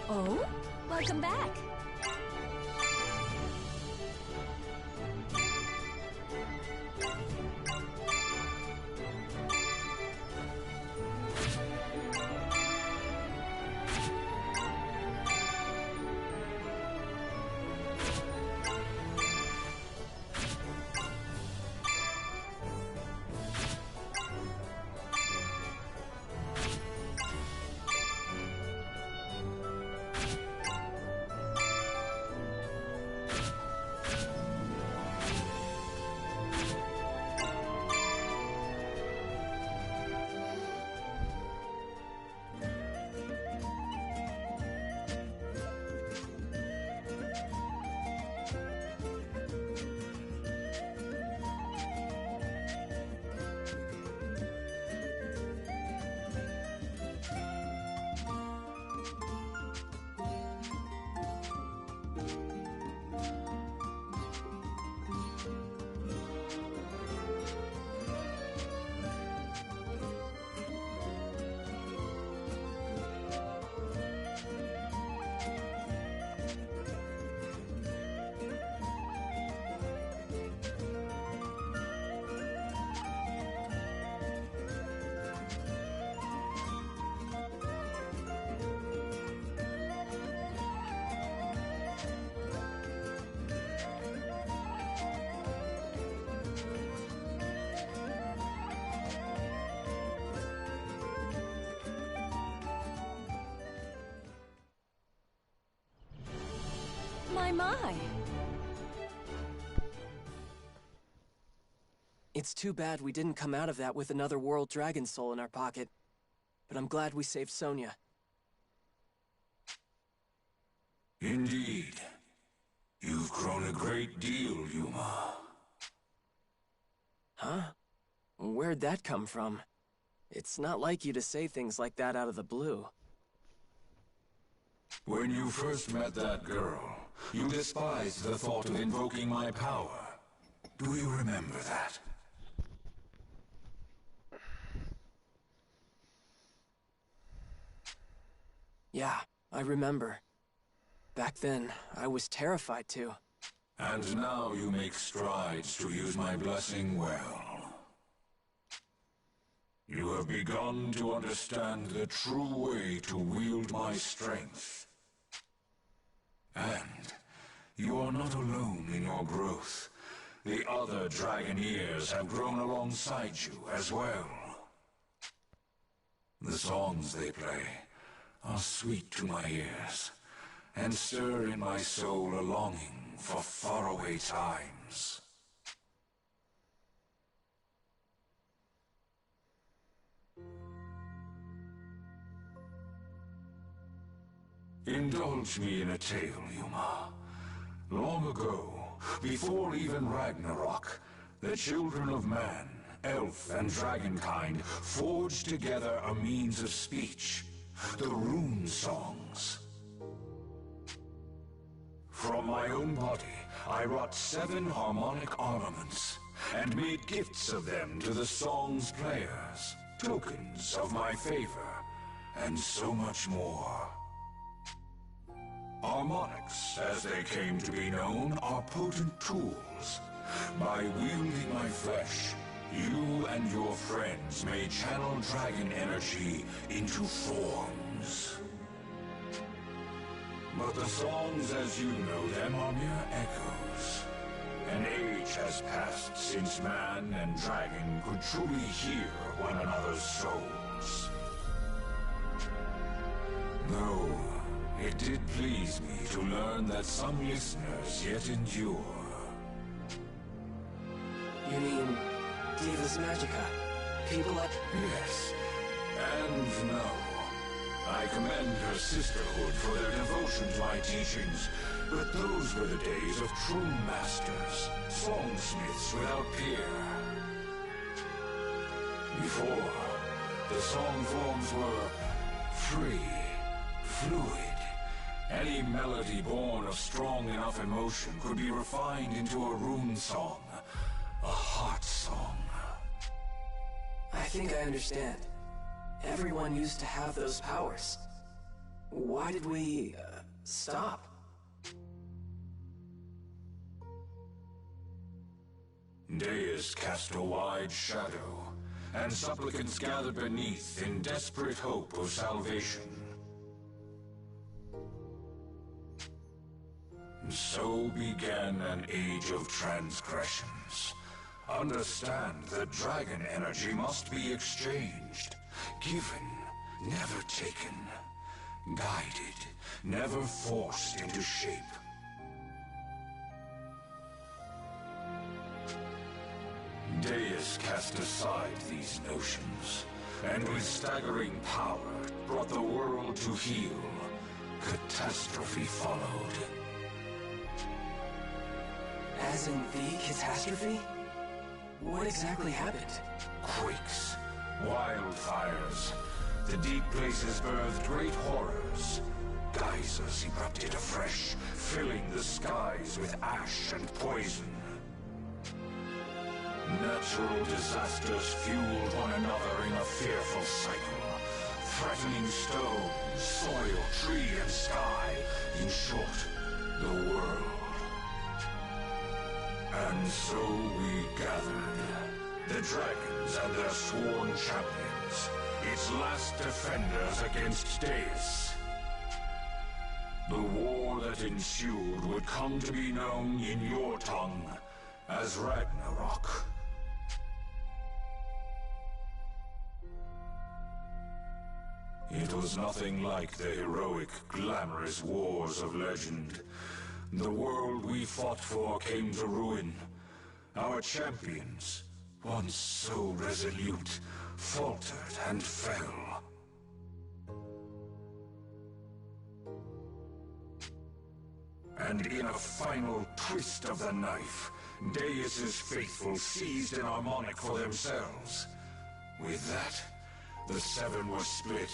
Oh? Welcome back. My. It's too bad we didn't come out of that with another World Dragon Soul in our pocket. But I'm glad we saved Sonia. Indeed. You've grown a great deal, Yuma. Huh? Where'd that come from? It's not like you to say things like that out of the blue. When you first met that girl, you despised the thought of invoking my power. Do you remember that? Yeah, I remember. Back then, I was terrified too. And now you make strides to use my blessing well. You have begun to understand the true way to wield my strength. And you are not alone in your growth. The other Dragoneers have grown alongside you as well. The songs they play are sweet to my ears, and stir in my soul a longing for faraway times. Indulge me in a tale, Yuma. Long ago, before even Ragnarok, the children of man, elf and dragonkind, forged together a means of speech, the rune songs. From my own body, I wrought 7 harmonic armaments, and made gifts of them to the song's players, tokens of my favor, and so much more. Harmonics, as they came to be known, are potent tools. By wielding my flesh, you and your friends may channel dragon energy into forms. But the songs as you know them are mere echoes. An age has passed since man and dragon could truly hear one another's souls. Though it did please me to learn that some listeners yet endure. You mean Divas Magica? People like... Yes, and no. I commend her sisterhood for their devotion to my teachings, but those were the days of true masters, songsmiths without peer. Before, the song forms were free, fluid. Any melody born of strong enough emotion could be refined into a rune song, a heart song. I think I understand. Everyone used to have those powers. Why did we, stop? Deus cast a wide shadow, and supplicants gathered beneath in desperate hope of salvation. So began an age of transgressions. Understand that dragon energy must be exchanged, given, never taken, guided, never forced into shape. Deus cast aside these notions, and with staggering power brought the world to heel. Catastrophe followed. As in the catastrophe? What exactly happened? Quakes, wildfires. The deep places birthed great horrors. Geysers erupted afresh, filling the skies with ash and poison. Natural disasters fueled one another in a fearful cycle, threatening stone, soil, tree, and sky. In short, the world. And so we gathered, the dragons and their sworn champions, its last defenders against Deus. The war that ensued would come to be known in your tongue as Ragnarok. It was nothing like the heroic, glamorous wars of legend. The world we fought for came to ruin. Our champions, once so resolute, faltered and fell. And in a final twist of the knife, Deus's faithful seized an harmonic for themselves. With that, the seven were split,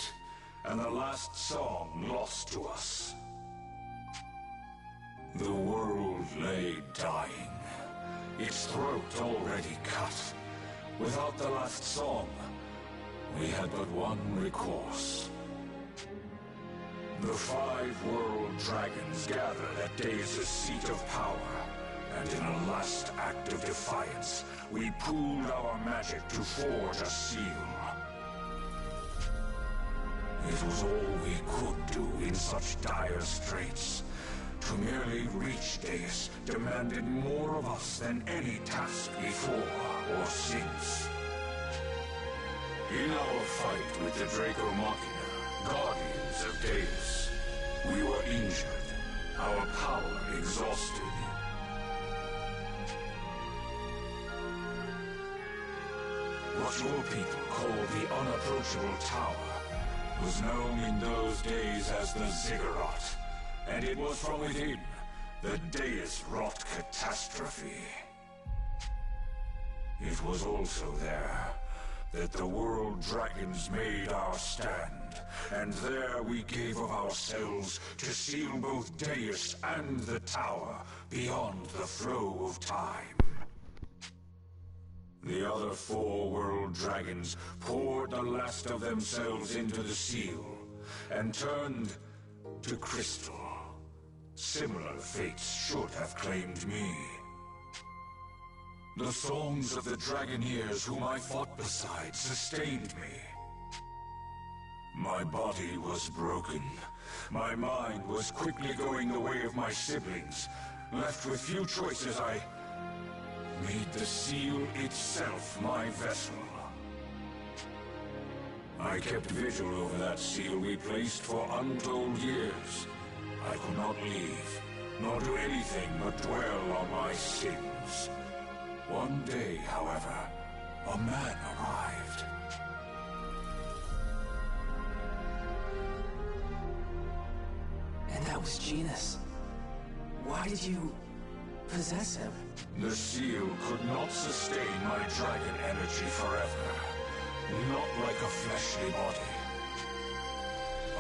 and the last song lost to us. The world lay dying, its throat already cut. Without the last song, we had but one recourse. The 5 world dragons gathered at Deus's seat of power, and in a last act of defiance, we pooled our magic to forge a seal. It was all we could do in such dire straits. To merely reach Deus demanded more of us than any task before or since. In our fight with the Draco Machina, guardians of Deus, we were injured, our power exhausted. What your people call the unapproachable tower was known in those days as the Ziggurat, and it was from within that Deus wrought catastrophe. It was also there that the world dragons made our stand, and there we gave of ourselves to seal both Deus and the tower beyond the flow of time. The other 4 world dragons poured the last of themselves into the seal, and turned to crystal. Similar fates should have claimed me. The songs of the Dragoneers whom I fought beside sustained me. My body was broken. My mind was quickly going the way of my siblings. Left with few choices, I made the seal itself my vessel. I kept vigil over that seal we placed for untold years. I could not leave, nor do anything but dwell on my sins. One day, however, a man arrived. And that was Genus. Why did you possess him? The seal could not sustain my dragon energy forever. Not like a fleshly body.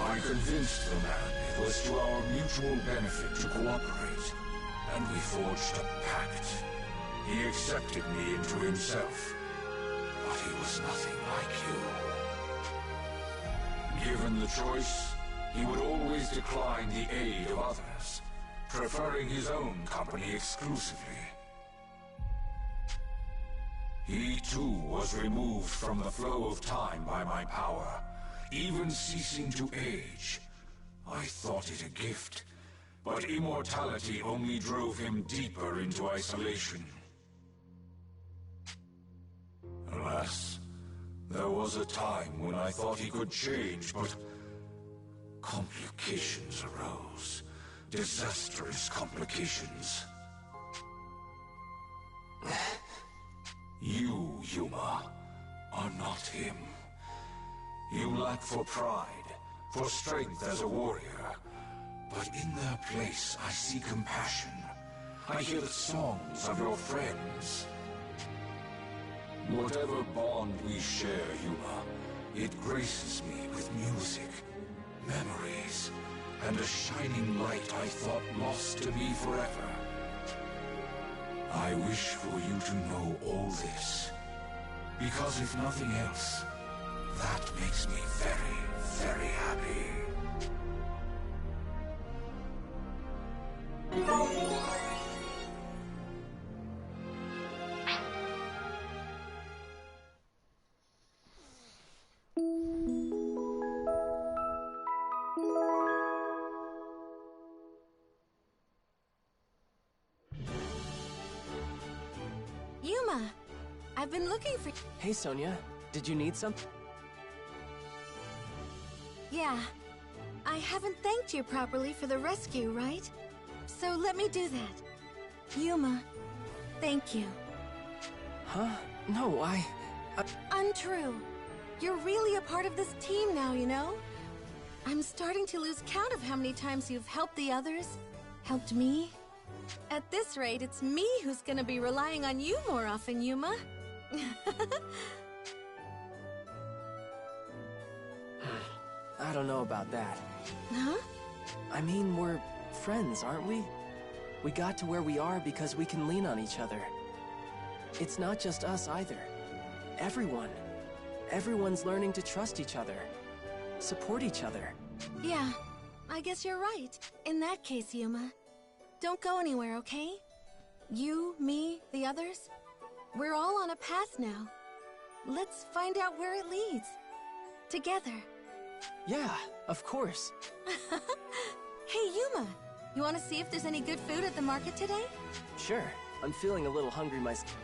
I convinced the man it was to our mutual benefit to cooperate, and we forged a pact. He accepted me into himself, but he was nothing like you. Given the choice, he would always decline the aid of others, preferring his own company exclusively. He too was removed from the flow of time by my power, even ceasing to age. I thought it a gift, but immortality only drove him deeper into isolation. Alas, there was a time when I thought he could change, but complications arose. Disastrous complications. You, Yuma, are not him. You lack for pride, for strength as a warrior. But in their place, I see compassion. I hear the songs of your friends. Whatever bond we share, Yuma, it graces me with music, memories, and a shining light I thought lost to me forever. I wish for you to know all this, because if nothing else, that makes me very, very happy. Yuma, I've been looking for... Hey, Sonia. Did you need something? Yeah. I haven't thanked you properly for the rescue, right? So let me do that. Yuma, thank you. Huh? No, Untrue. You're really a part of this team now, you know? I'm starting to lose count of how many times you've helped the others, helped me. At this rate, it's me who's gonna be relying on you more often, Yuma. I don't know about that. Huh? I mean, we're friends, aren't we? We got to where we are because we can lean on each other. It's not just us either. Everyone. Everyone's learning to trust each other. Support each other. Yeah, I guess you're right. In that case, Yuma, don't go anywhere, okay? You, me, the others, we're all on a path now. Let's find out where it leads. Together. Yeah, of course. Hey, Yuma, you want to see if there's any good food at the market today? Sure. I'm feeling a little hungry myself.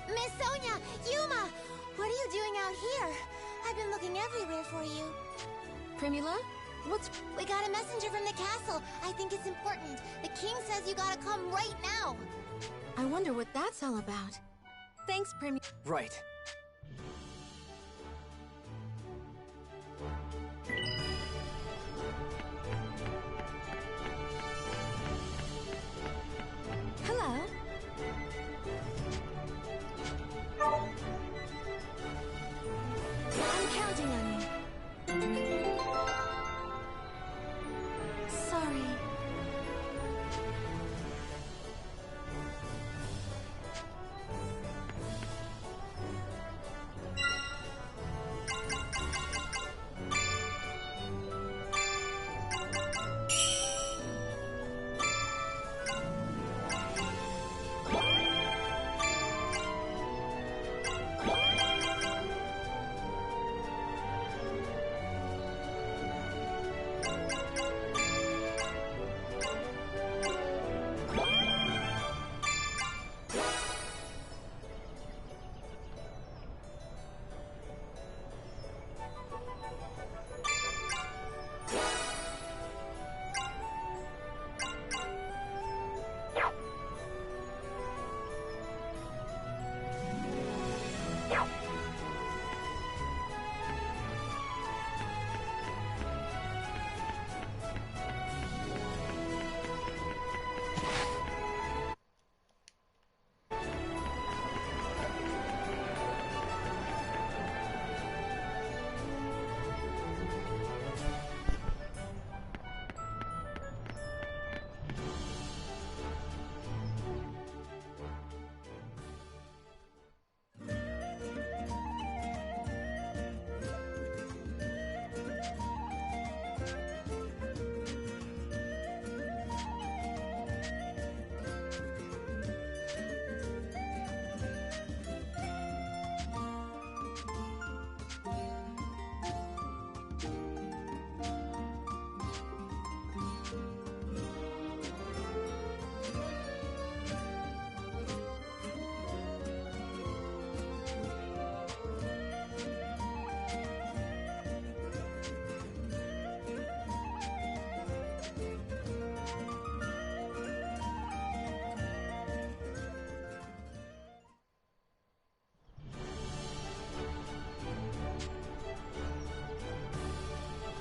Miss Sonia! Yuma! What are you doing out here? I've been looking everywhere for you. Primula, what's... We got a messenger from the castle. I think it's important. The king says you gotta come right now. I wonder what that's all about. Thanks, Primula. Right. Hello. I'm counting on you. Sorry.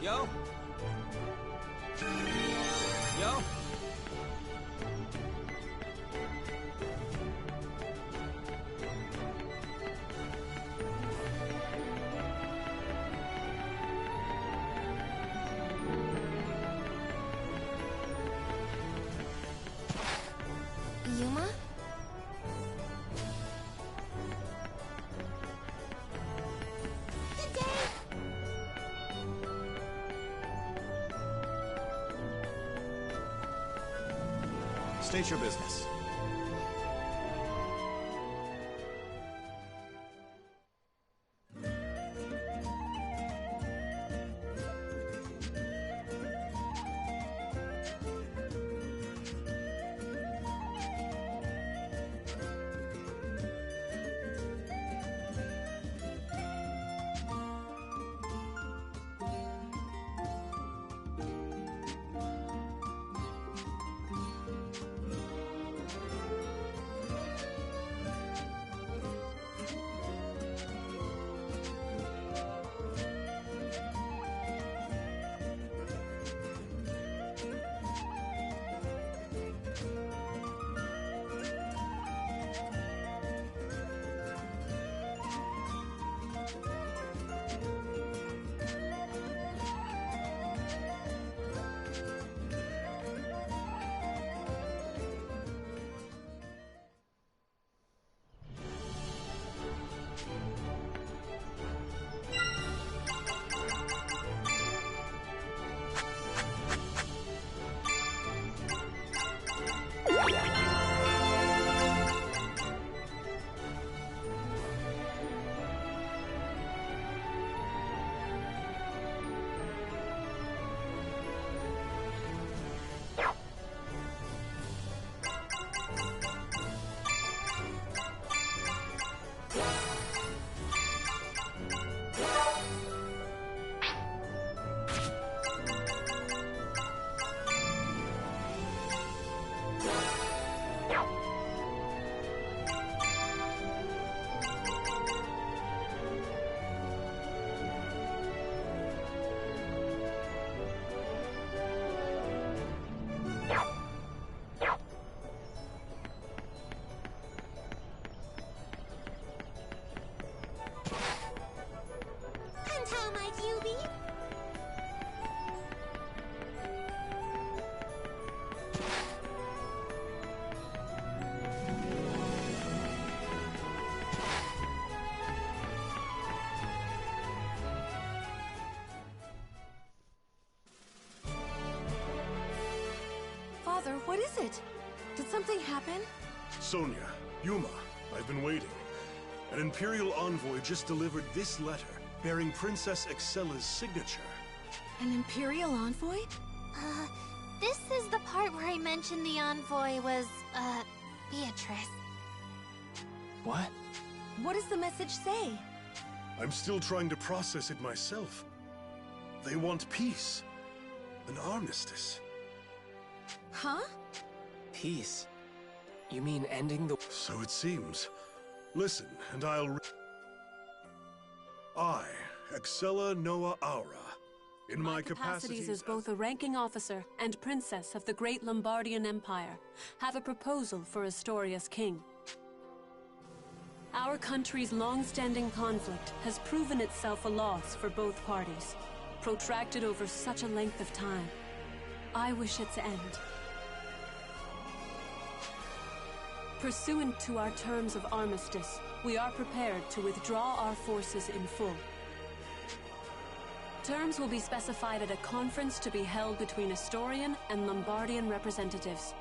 Yo? Yo? Yuma? Good day! State your business. And how might you be? Father, what is it? Did something happen? Sonia, Yuma, I've been waiting. An Imperial envoy just delivered this letter, bearing Princess Excella's signature. An Imperial envoy? This is the part where I mentioned the envoy was, Beatrice. What? What does the message say? I'm still trying to process it myself. They want peace. An armistice. Huh? Peace? You mean ending the... So it seems. Listen, and I, Excella Noa Aura, in my capacities as both a ranking officer and princess of the great Lombardian Empire, have a proposal for Astoria's king. Our country's long-standing conflict has proven itself a loss for both parties, protracted over such a length of time. I wish its end. Pursuant to our terms of armistice, we are prepared to withdraw our forces in full. Terms will be specified at a conference to be held between Astorian and Lombardian representatives.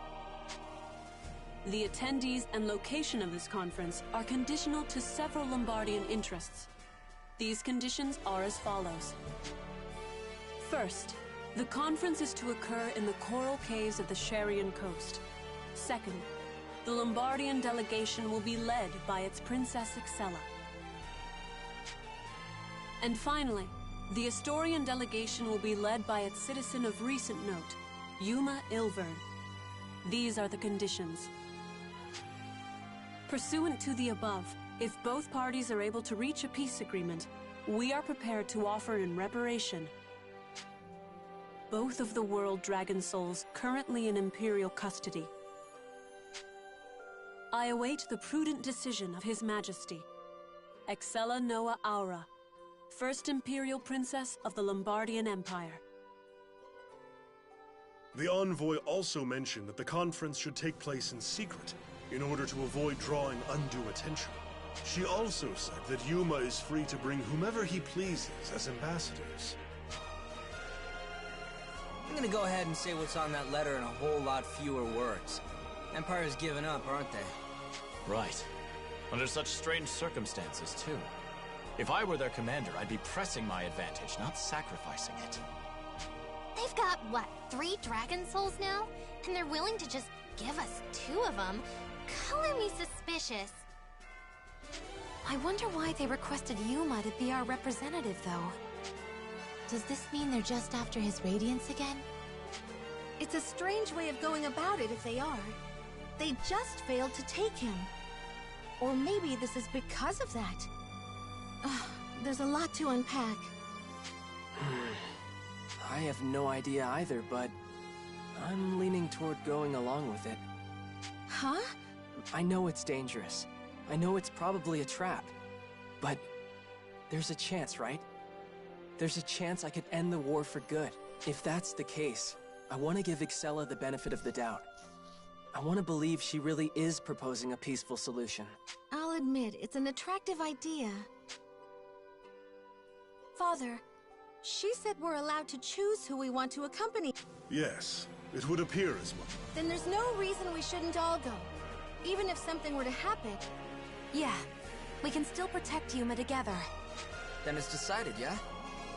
The attendees and location of this conference are conditional to several Lombardian interests. These conditions are as follows. First, the conference is to occur in the coral caves of the Sharian coast. Second, the Lombardian delegation will be led by its Princess Excella. And finally, the Astorian delegation will be led by its citizen of recent note, Yuma Ilvern. These are the conditions. Pursuant to the above, if both parties are able to reach a peace agreement, we are prepared to offer in reparation both of the world dragon souls currently in Imperial custody. I await the prudent decision of His Majesty, Excella Noa Aura, First Imperial Princess of the Lombardian Empire. The envoy also mentioned that the conference should take place in secret, in order to avoid drawing undue attention. She also said that Yuma is free to bring whomever he pleases as ambassadors. I'm gonna go ahead and say what's on that letter in a whole lot fewer words. Empire's given up, aren't they? Right. Under such strange circumstances, too. If I were their commander, I'd be pressing my advantage, not sacrificing it. They've got, what, 3 dragon souls now? And they're willing to just give us 2 of them? Color me suspicious. I wonder why they requested Yuma to be our representative, though. Does this mean they're just after his radiance again? It's a strange way of going about it if they are. They just failed to take him. Or maybe this is because of that. There's a lot to unpack. I have no idea either, but I'm leaning toward going along with it. Huh? I know it's dangerous. I know it's probably a trap. But there's a chance, right? There's a chance I could end the war for good. If that's the case, I want to give Excella the benefit of the doubt. I want to believe she really is proposing a peaceful solution. I'll admit, it's an attractive idea. Father, she said we're allowed to choose who we want to accompany. Yes, it would appear as much. Then there's no reason we shouldn't all go. Even if something were to happen. Yeah, we can still protect Yuma together. Then it's decided, yeah?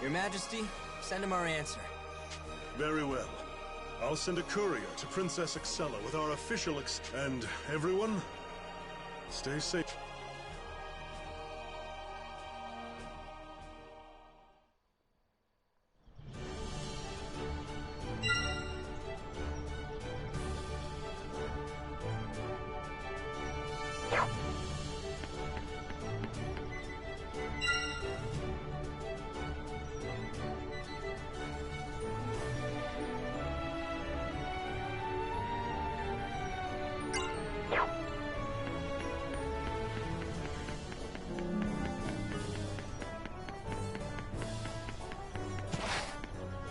Your Majesty, send him our answer. Very well. I'll send a courier to Princess Excella with our official and everyone, stay safe.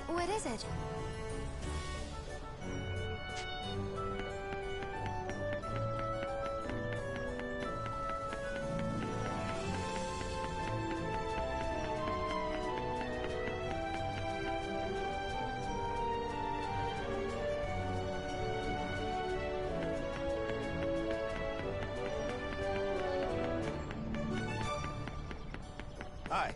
What is it? Hi.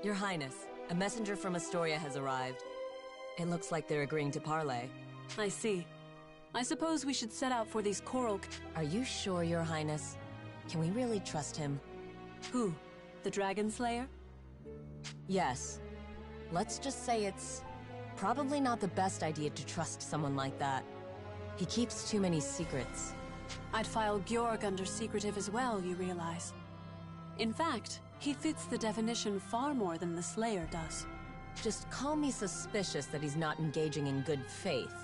Your Highness, a messenger from Astoria has arrived. It looks like they're agreeing to parley. I see. I suppose we should set out for these coral... Are you sure, Your Highness? Can we really trust him? Who? The Dragon Slayer? Yes. Let's just say it's probably not the best idea to trust someone like that. He keeps too many secrets. I'd file Georg under secretive as well, you realize. In fact, he fits the definition far more than the Slayer does. Just call me suspicious that he's not engaging in good faith.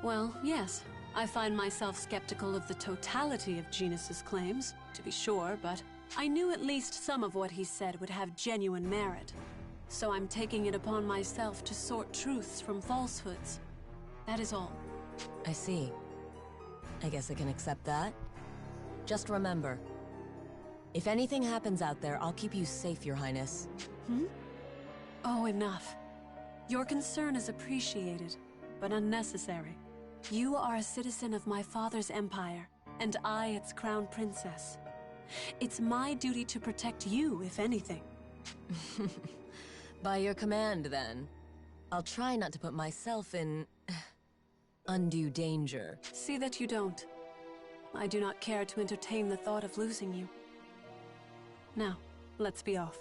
Well, yes. I find myself skeptical of the totality of Genus's claims, to be sure, but I knew at least some of what he said would have genuine merit. So I'm taking it upon myself to sort truths from falsehoods. That is all. I see. I guess I can accept that. Just remember, if anything happens out there, I'll keep you safe, Your Highness. Oh, enough. Your concern is appreciated, but unnecessary. You are a citizen of my father's empire, and I its crown princess. It's my duty to protect you, if anything. By your command, then. I'll try not to put myself in... undue danger. See that you don't. I do not care to entertain the thought of losing you. Now, let's be off.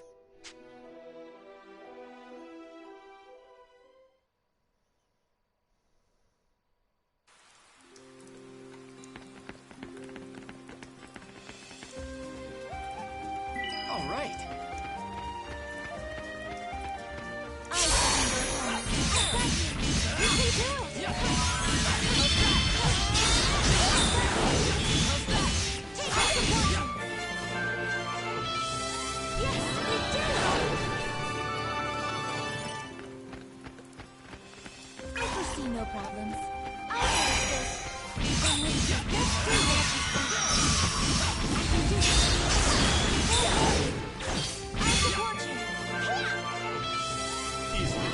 No problems. I'll finish this. Let's do this. I can do it. I'll support you. Easily.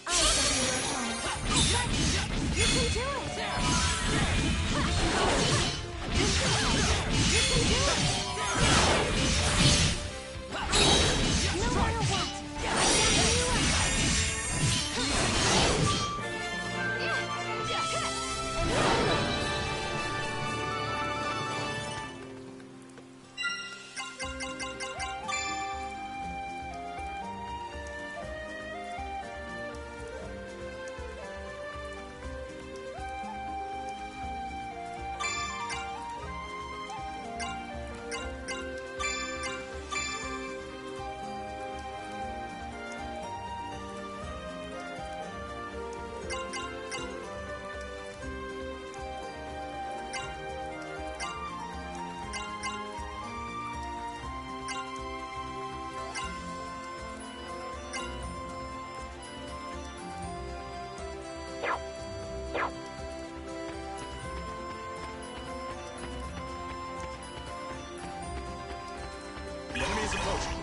I got your phone. You can do it. You can do it. No matter what. The enemy is approaching.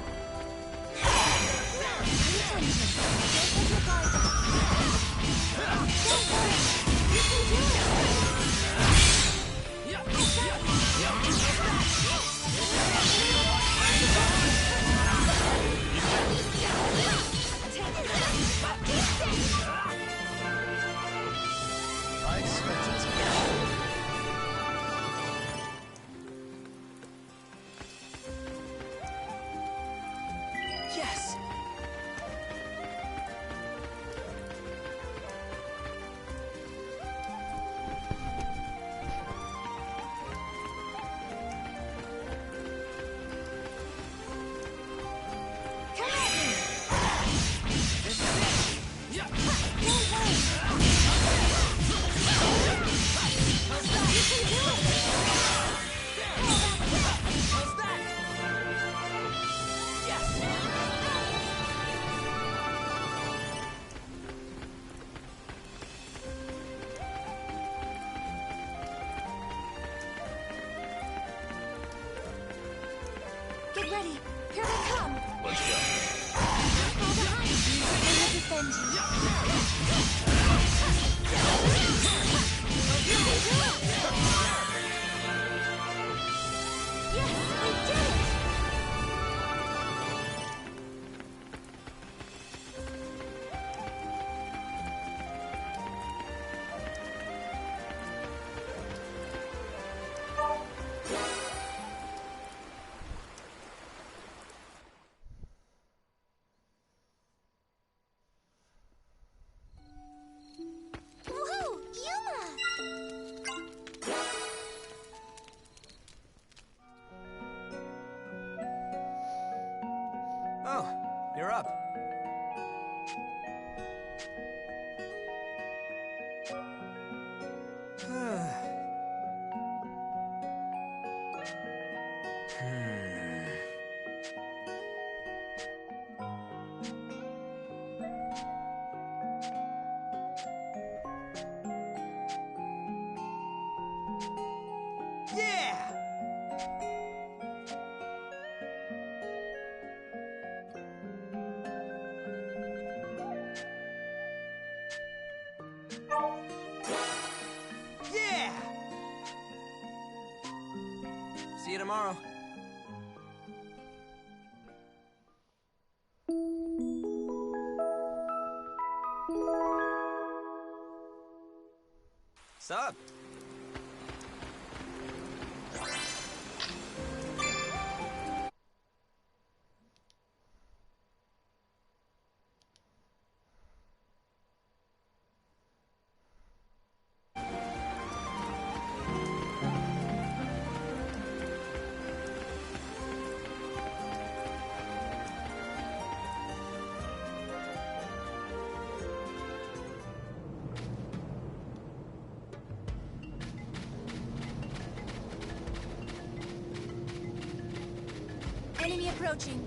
I expected it. Yes! Get ready. Here they come. Let's go. Fall behind. They will defend you. You can do it. Yes, we did it. Woohoo! Yuma! Oh, you're up. Yeah! Yeah! See you tomorrow. Sup? Enemy approaching.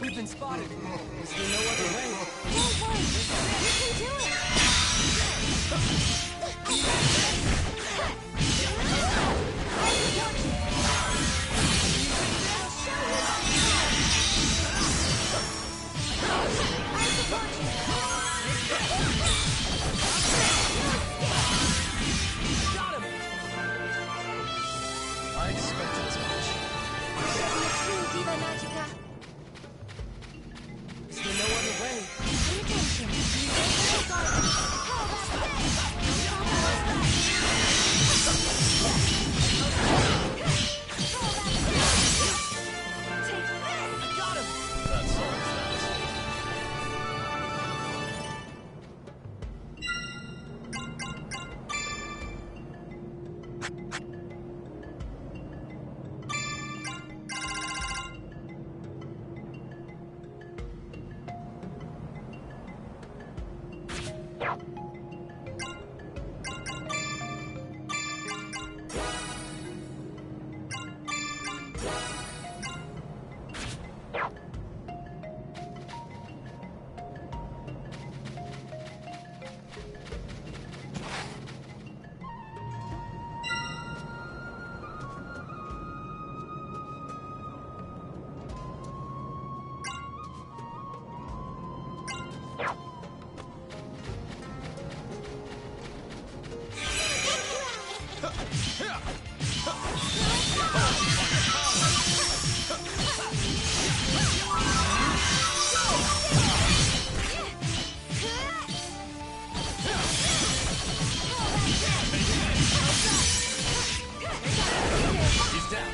We've been spotted. Is there no other way? Don't worry, you can do it! Got him! I expected as much. Diva Magica. Is there no other way? Pay attention. I got him! That solves that. He's down.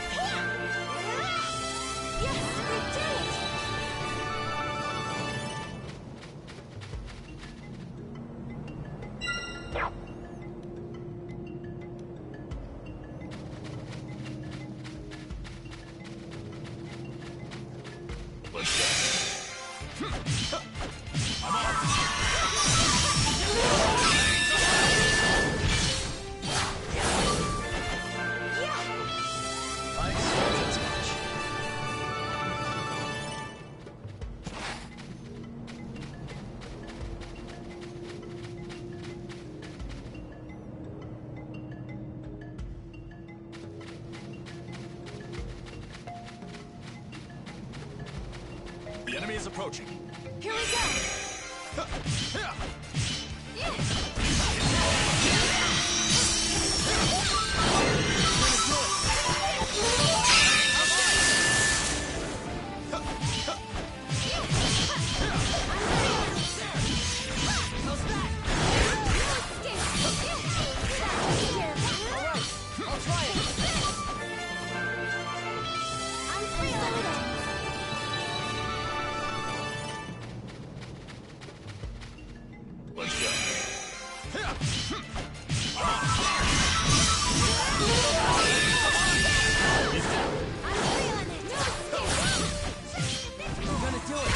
Yes, we did it! Let's go. I'm off. I expected as much. The enemy is approaching. Here we go! I'll try it. Let's go. He's down. I'm gonna do it.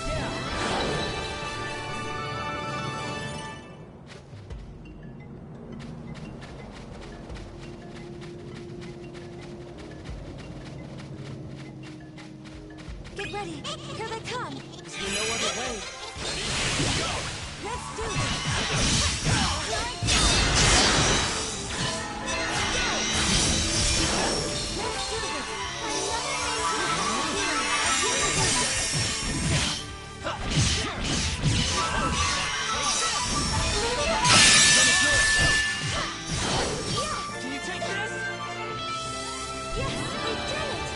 Yeah. Get ready! Here they come! Is there no other way? Let's do this! Let's do this! Can you take this? Yes, we did it!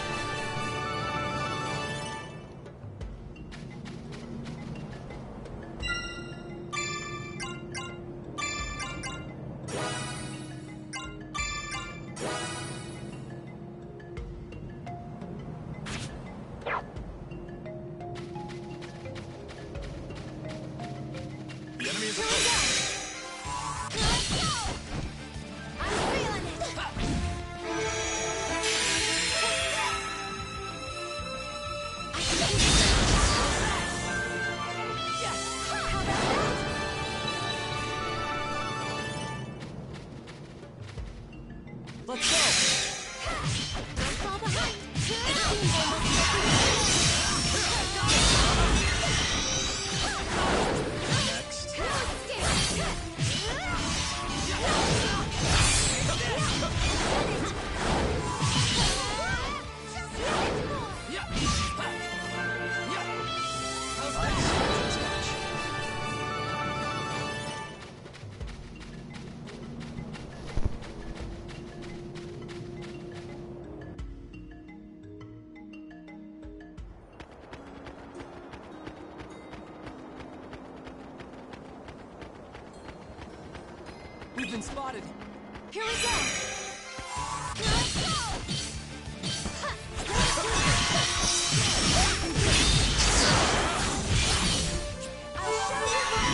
We've been spotted. Here we go! Let's go! I'll show you what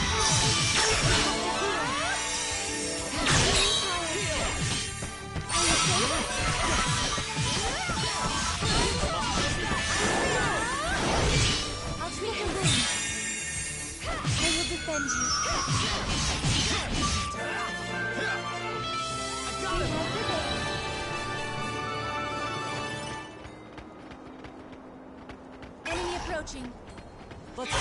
I'll treat your wound. I will defend you. I got him! Enemy approaching. Let's go!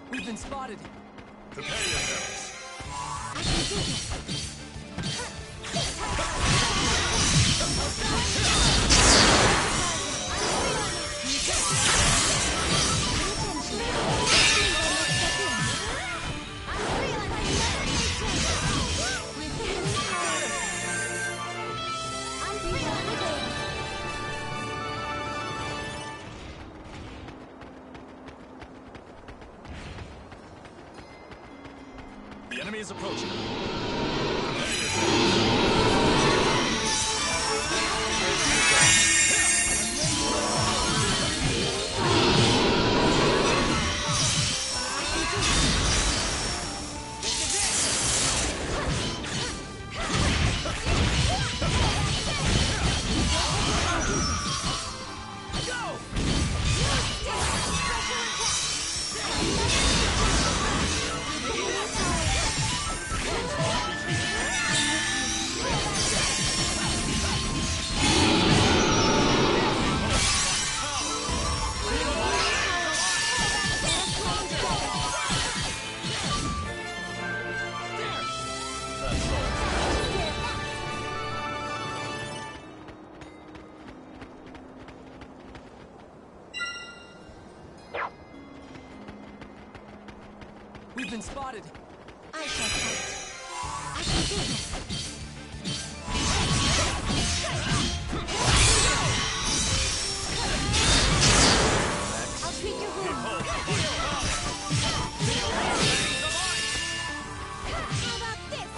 We've been spotted. Prepare yourselves. The enemy is approaching. We've been spotted. I shall fight. I can do this. I'll treat your wound. How about this?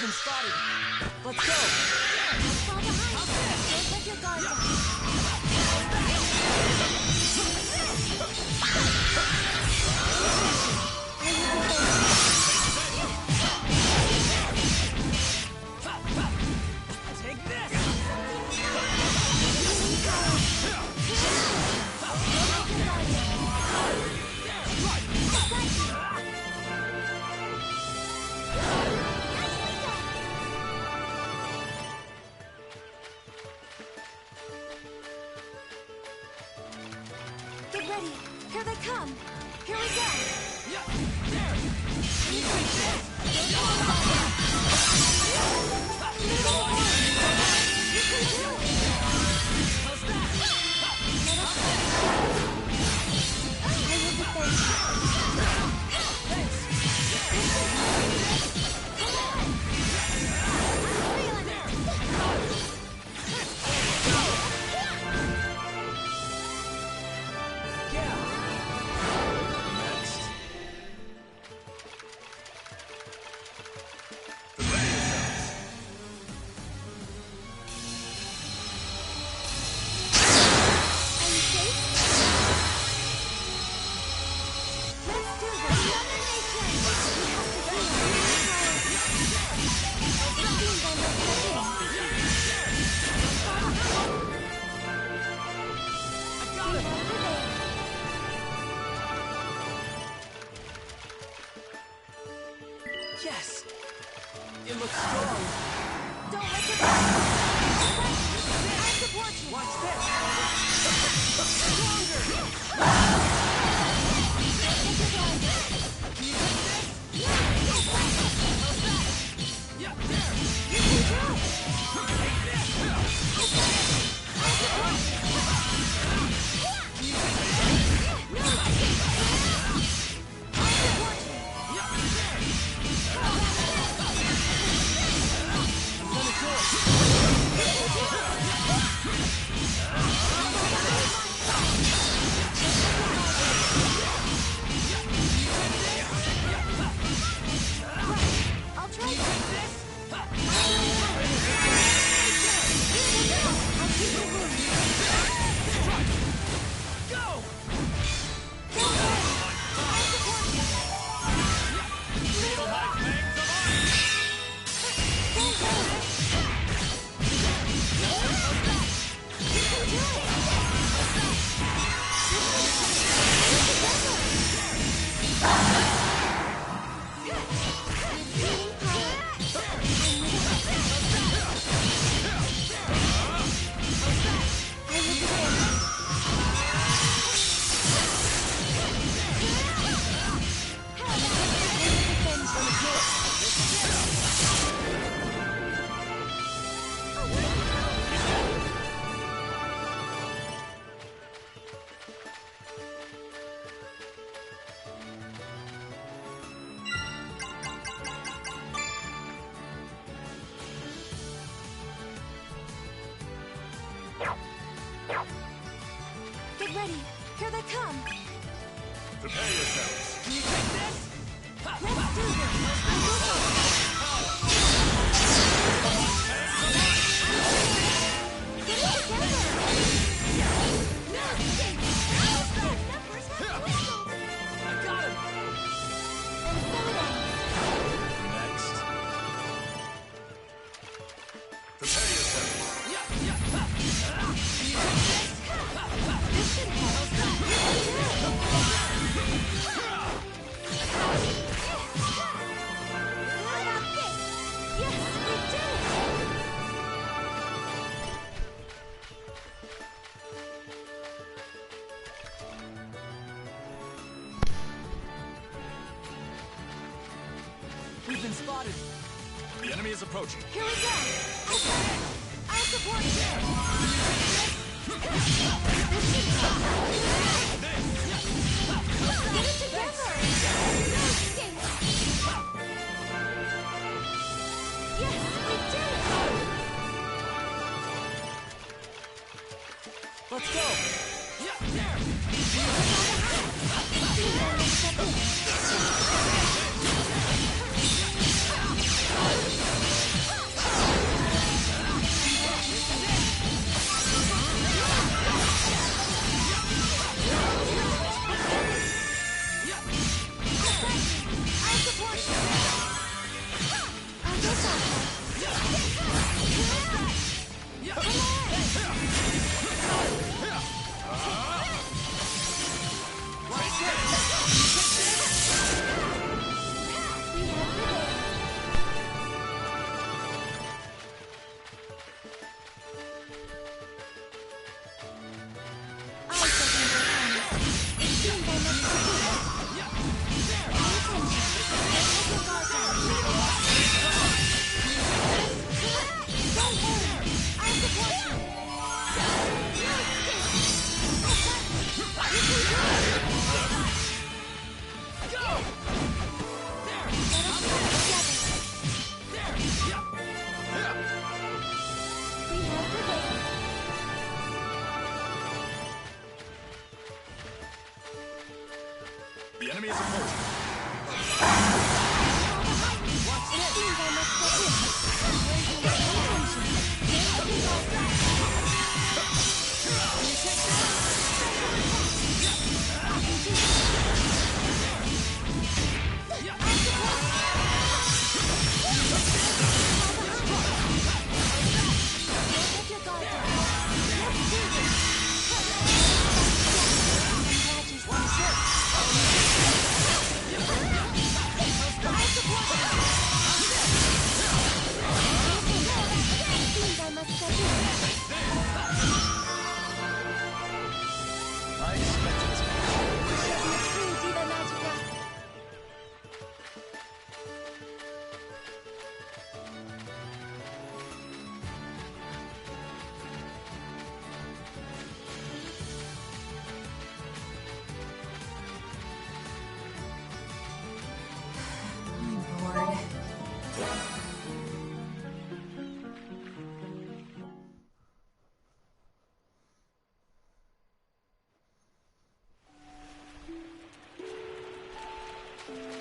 We've been spotted. Let's go. Fall behind. Don't let your guard down. Take this. Get ready. Here they come. Here we go. Yes! It looks strong. Don't let your guard down. I support you. Watch this! Get ready. Here they come. Prepare yourselves. Can you take this? Let's do this. Get it together. No escape. Numbers have dwindled. I got him! And so then. Next. Prepare yourselves. This should help. How about this? Yes, we did it! We've been spotted. The enemy is approaching. Here we go. I got it. I'll support you. This should help. Get it together. No escape. Yes, we did it. Let's go! The enemy is approaching.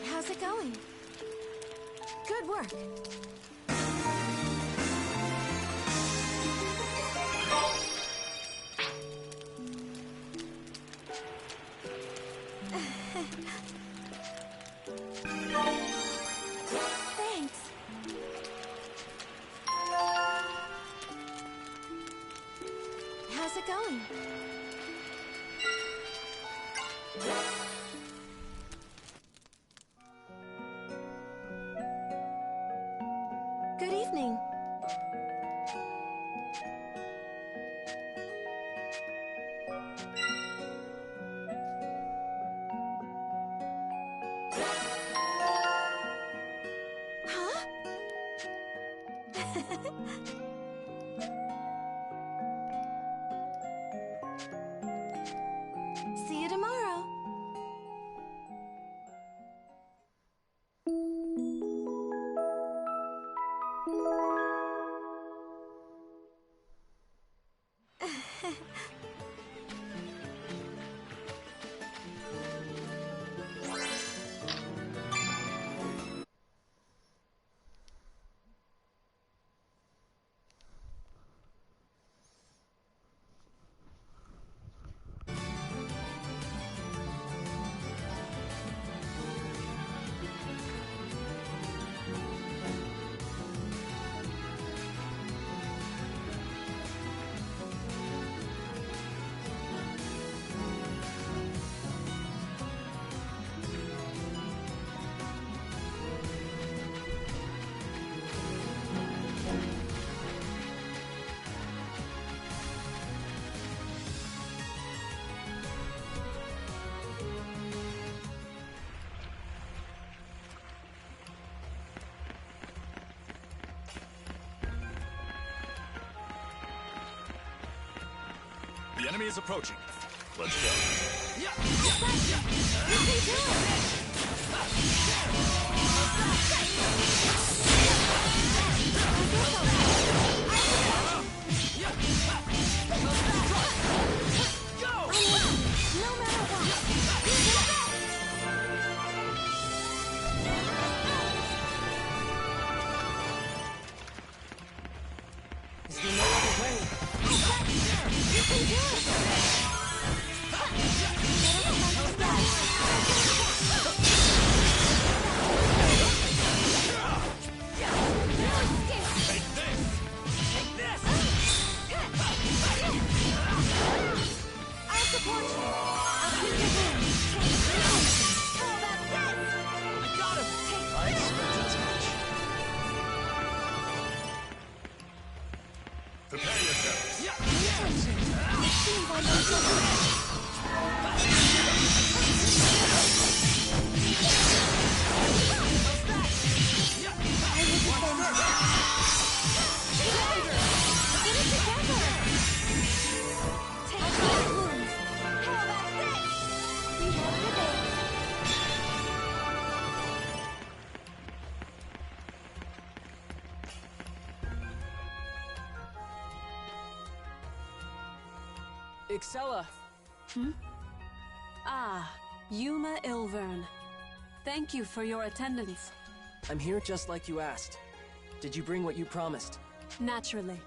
How's it going? Good work. Thanks. How's it going? Good evening. Huh? See you tomorrow. The enemy is approaching. Let's go. Excella! Ah, Yuma Ilvern. Thank you for your attendance. I'm here just like you asked. Did you bring what you promised? Naturally.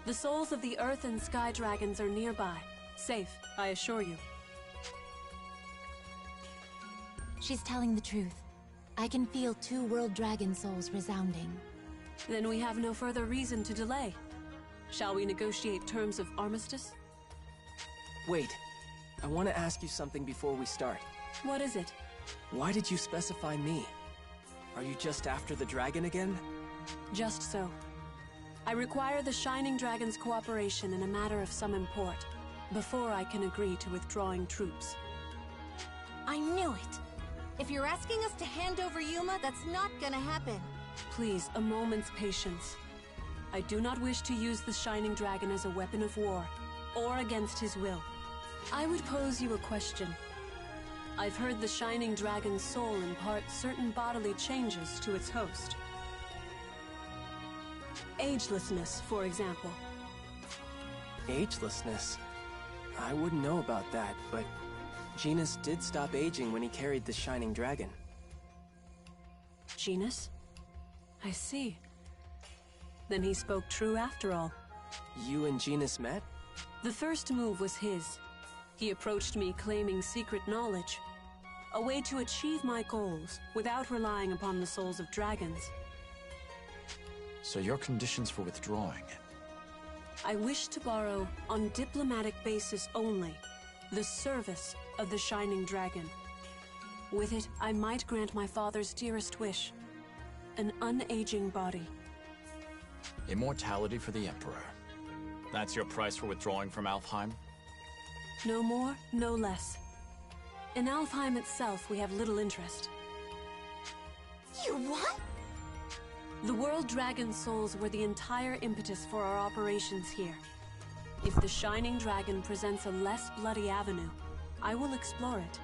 The souls of the Earth and Sky Dragons are nearby. Safe, I assure you. She's telling the truth. I can feel 2 world dragon souls resounding. Then we have no further reason to delay. Shall we negotiate terms of armistice? Wait. I want to ask you something before we start. What is it? Why did you specify me? Are you just after the dragon again? Just so. I require the Shining Dragon's cooperation in a matter of some import, before I can agree to withdrawing troops. I knew it! If you're asking us to hand over Yuma, that's not gonna happen. Please, a moment's patience. I do not wish to use the Shining Dragon as a weapon of war, or against his will. I would pose you a question. I've heard the Shining Dragon's soul impart certain bodily changes to its host. Agelessness, for example. Agelessness? I wouldn't know about that, but Genus did stop aging when he carried the Shining Dragon. Genus? I see. Then he spoke true after all. You and Genus met? The first move was his. He approached me claiming secret knowledge. A way to achieve my goals without relying upon the souls of dragons. So your conditions for withdrawing? I wish to borrow, on diplomatic basis only, the service of the Shining Dragon. With it, I might grant my father's dearest wish. An unaging body. Immortality for the Emperor. That's your price for withdrawing from Alfheim? No more, no less. In Alfheim itself, we have little interest. You what? The World Dragon Souls were the entire impetus for our operations here. If the Shining Dragon presents a less bloody avenue, I will explore it.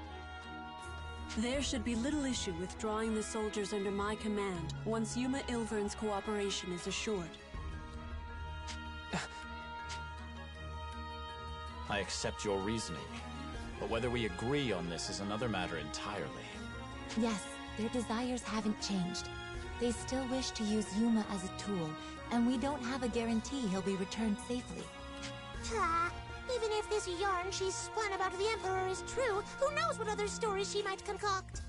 There should be little issue with drawing the soldiers under my command once Yuma Ilvern's cooperation is assured. I accept your reasoning, but whether we agree on this is another matter entirely. Yes, their desires haven't changed. They still wish to use Yuma as a tool, and we don't have a guarantee he'll be returned safely. Even if this yarn she's spun about the Emperor is true, who knows what other stories she might concoct?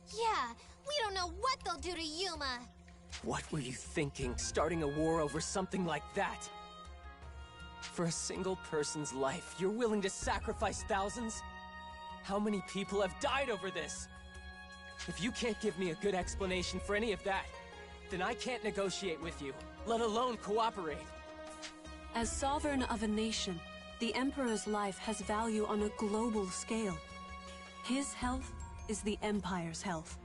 Yeah, we don't know what they'll do to Yuma. What were you thinking, starting a war over something like that? For a single person's life, you're willing to sacrifice thousands? How many people have died over this? If you can't give me a good explanation for any of that, then I can't negotiate with you, let alone cooperate. As sovereign of a nation, the Emperor's life has value on a global scale. His health is the Empire's health.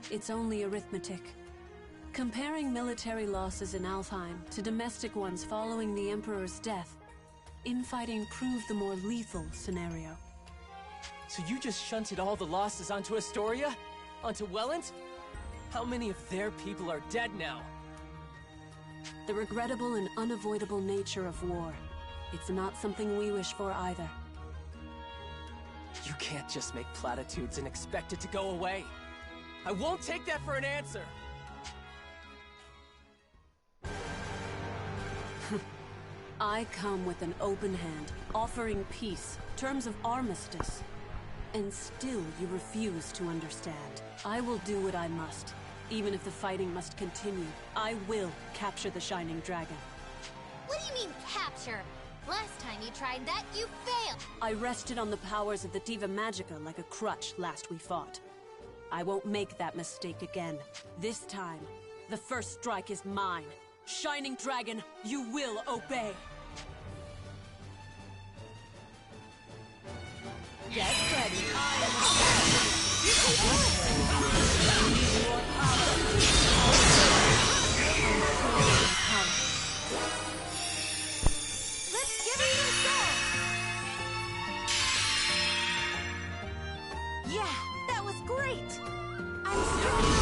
It's only arithmetic. Comparing military losses in Alfheim to domestic ones following the Emperor's death, infighting proved the more lethal scenario. So you just shunted all the losses onto Astoria? Onto Welland? How many of their people are dead now? The regrettable and unavoidable nature of war. It's not something we wish for either. You can't just make platitudes and expect it to go away. I won't take that for an answer! I come with an open hand, offering peace, terms of armistice. And still you refuse to understand. I will do what I must. Even if the fighting must continue, I will capture the Shining Dragon. What do you mean, capture? Last time you tried that, you failed! I rested on the powers of the Diva Magica like a crutch last we fought. I won't make that mistake again. This time, the first strike is mine. Shining Dragon, you will obey! Get ready, I Let's give it a shot! Yeah, that was great! I'm strong!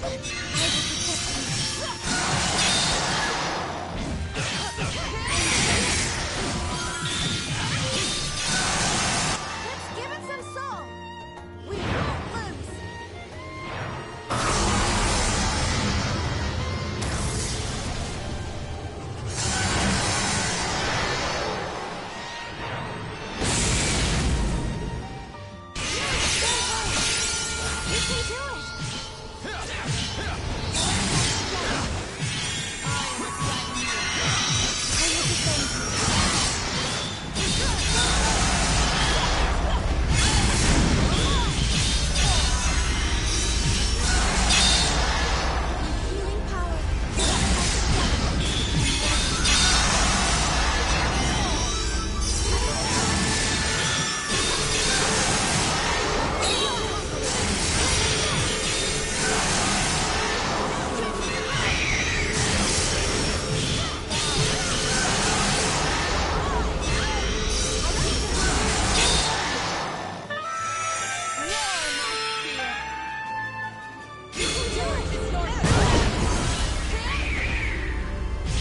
Let's give it some soul! We won't lose! You can do it! Healing power.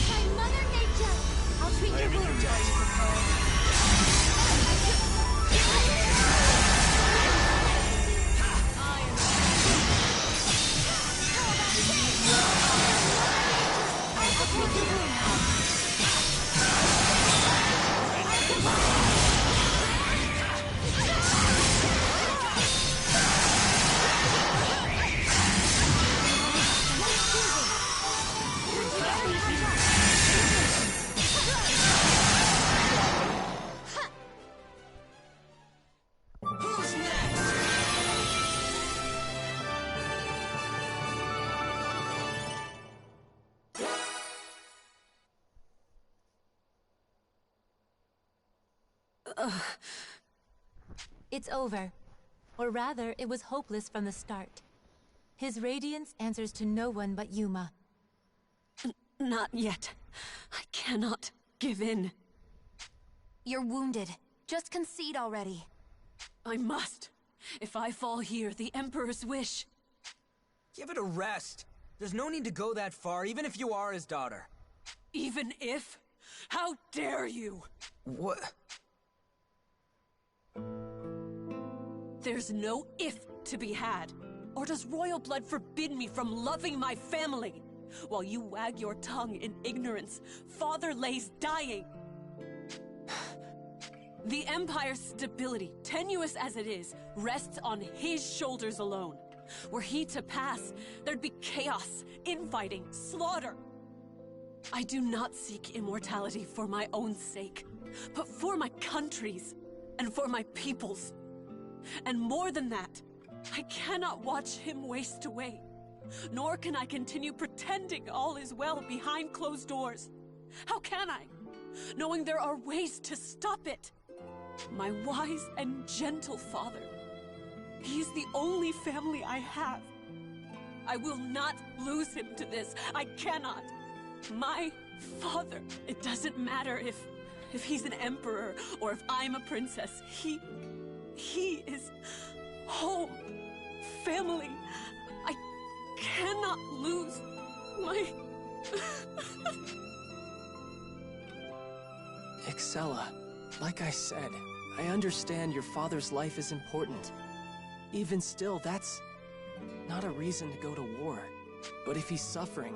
By Mother Nature, I'll treat your wounds. I'll take your wounds. It's over. Or rather, it was hopeless from the start. His radiance answers to no one but Yuma. Not yet. I cannot give in. You're wounded. Just concede already. I must. If I fall here, the Emperor's wish. Give it a rest. There's no need to go that far, even if you are his daughter. Even if? How dare you? What? There's no if to be had. Or does royal blood forbid me from loving my family? While you wag your tongue in ignorance, father lays dying. The Empire's stability, tenuous as it is, rests on his shoulders alone. Were he to pass, there'd be chaos, infighting, slaughter. I do not seek immortality for my own sake, but for my country's, and for my people's. And more than that, I cannot watch him waste away. Nor can I continue pretending all is well behind closed doors. How can I? Knowing there are ways to stop it. My wise and gentle father. He is the only family I have. I will not lose him to this. I cannot. My father. It doesn't matter if he's an emperor or if I'm a princess. He is home. Family. I cannot lose my... Excella, like I said, I understand your father's life is important. Even still, that's not a reason to go to war. But if he's suffering,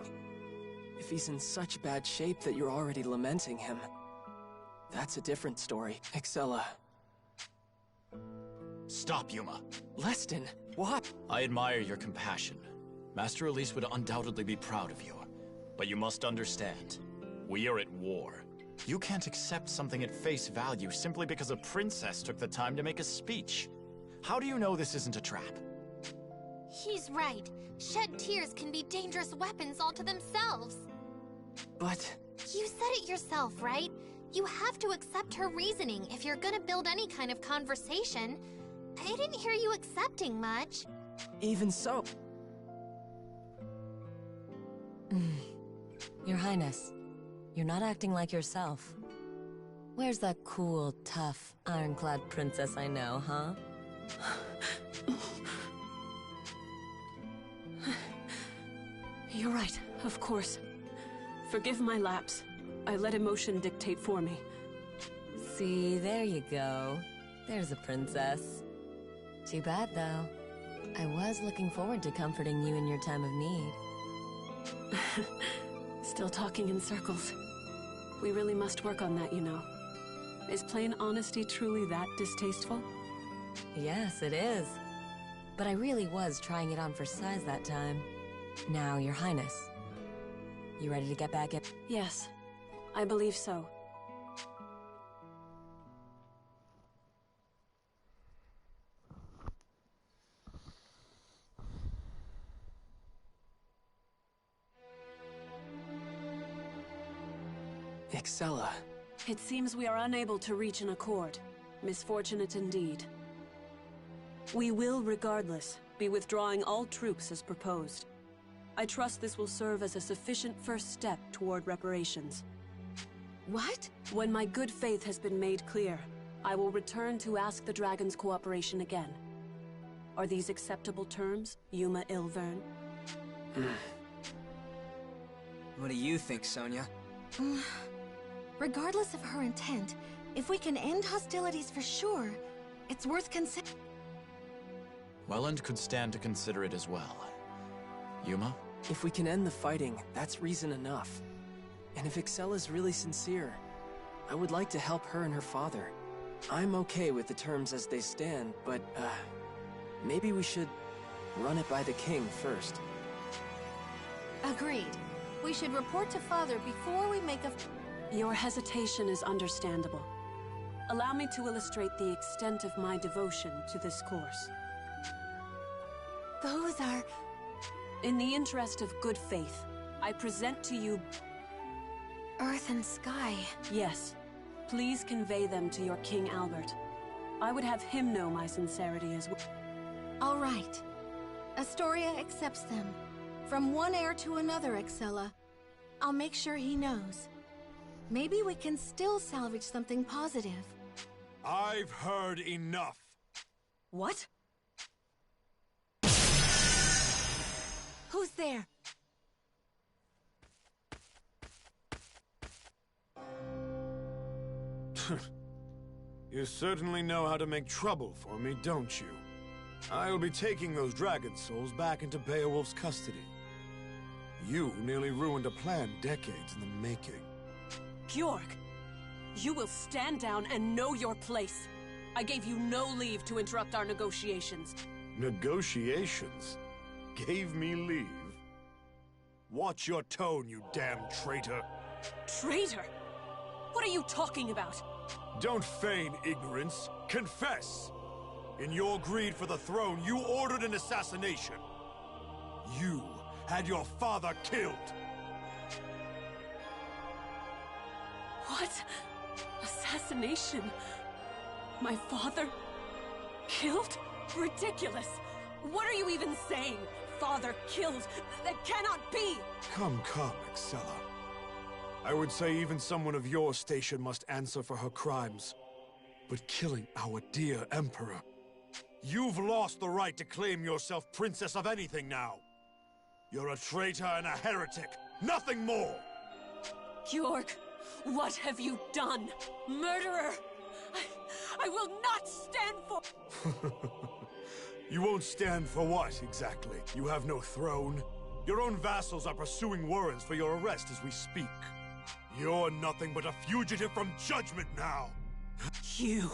if he's in such bad shape that you're already lamenting him, that's a different story. Excella. Stop, Yuma. Leston, what? I admire your compassion. Master Elise would undoubtedly be proud of you. But you must understand, we are at war. You can't accept something at face value simply because a princess took the time to make a speech. How do you know this isn't a trap? He's right. Shed tears can be dangerous weapons all to themselves. But... You said it yourself, right? You have to accept her reasoning if you're gonna build any kind of conversation. I didn't hear you accepting much. Even so... Your Highness, you're not acting like yourself. Where's that cool, tough, ironclad princess I know, huh? You're right, of course. Forgive my lapse. I let emotion dictate for me. See, there you go. There's a princess. Too bad, though. I was looking forward to comforting you in your time of need. Still talking in circles. We really must work on that, you know. Is plain honesty truly that distasteful? Yes, it is. But I really was trying it on for size that time. Now, Your Highness. You ready to get back at— Yes, I believe so. Excella. It seems we are unable to reach an accord. Misfortunate indeed. We will, regardless, be withdrawing all troops as proposed. I trust this will serve as a sufficient first step toward reparations. What? When my good faith has been made clear, I will return to ask the Dragon's cooperation again. Are these acceptable terms, Yuma Ilvern? What do you think, Sonia? Regardless of her intent, if we can end hostilities for sure, it's worth considering. Welland could stand to consider it as well. Yuma? If we can end the fighting, that's reason enough. And if Excella's really sincere, I would like to help her and her father. I'm okay with the terms as they stand, but, maybe we should run it by the king first. Agreed. We should report to Father before we make a... Your hesitation is understandable. Allow me to illustrate the extent of my devotion to this course. Those are... In the interest of good faith, I present to you... Earth and sky. Yes. Please convey them to your King Albert. I would have him know my sincerity as well. All right. Astoria accepts them. From one heir to another, Excella. I'll make sure he knows. Maybe we can still salvage something positive. I've heard enough. What? Who's there? You certainly know how to make trouble for me, don't you? I'll be taking those dragon souls back into Beowulf's custody. You nearly ruined a plan decades in the making. Georg, you will stand down and know your place. I gave you no leave to interrupt our negotiations. Negotiations? Gave me leave? Watch your tone, you damn traitor. Traitor? What are you talking about? Don't feign ignorance. Confess! In your greed for the throne, you ordered an assassination. You had your father killed. What? Assassination? My father? Killed? Ridiculous! What are you even saying? Father killed? That cannot be! Come, Excella. I would say even someone of your station must answer for her crimes. But killing our dear Emperor... You've lost the right to claim yourself princess of anything now. You're a traitor and a heretic, nothing more! Georg, what have you done? Murderer! I will not stand for... You won't stand for what, exactly? You have no throne. Your own vassals are pursuing warrants for your arrest as we speak. You're nothing but a fugitive from judgment now! You...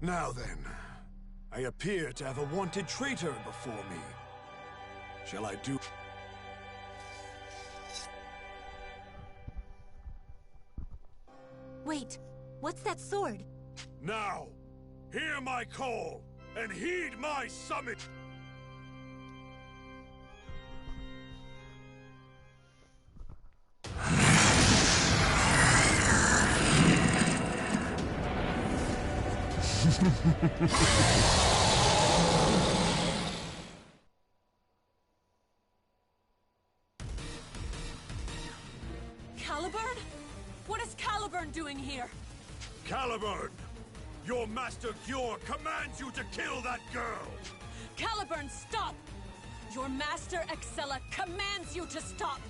Now then, I appear to have a wanted traitor before me. Shall I do... Wait, what's that sword? Now, hear my call, and heed my summit! Caliburn? What is Caliburn doing here? Caliburn! Your master Gjord commands you to kill that girl! Caliburn, stop! Your master, Excella, commands you to stop!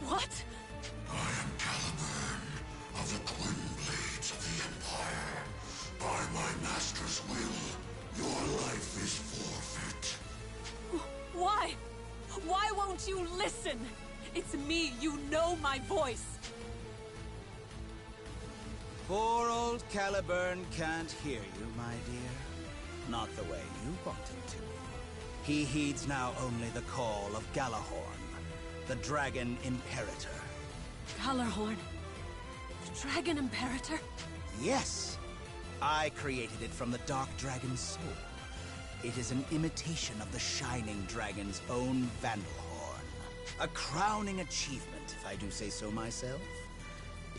What? I am Caliburn of the Twin Blades of the Empire. By my master's will, your life is forfeit. Why? Why won't you listen? It's me, you know my voice. Poor old Caliburn can't hear you, my dear. Not the way you want him to. He heeds now only the call of Galahorn, the Dragon Imperator. Galahorn? The Dragon Imperator? Yes! I created it from the Dark Dragon's soul. It is an imitation of the Shining Dragon's own Vandalhorn. A crowning achievement, if I do say so myself.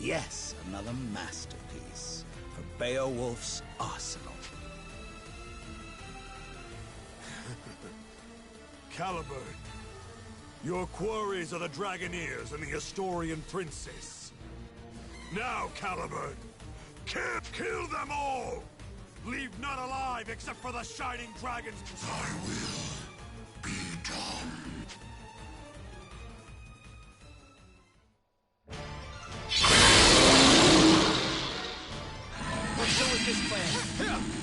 Yes, another masterpiece for Beowulf's arsenal. Caliburn, your quarries are the Dragoneers and the Astorian Princess. Now, Caliburn, kill them all! Leave none alive except for the Shining Dragons. I will be done. Let's go with this plan.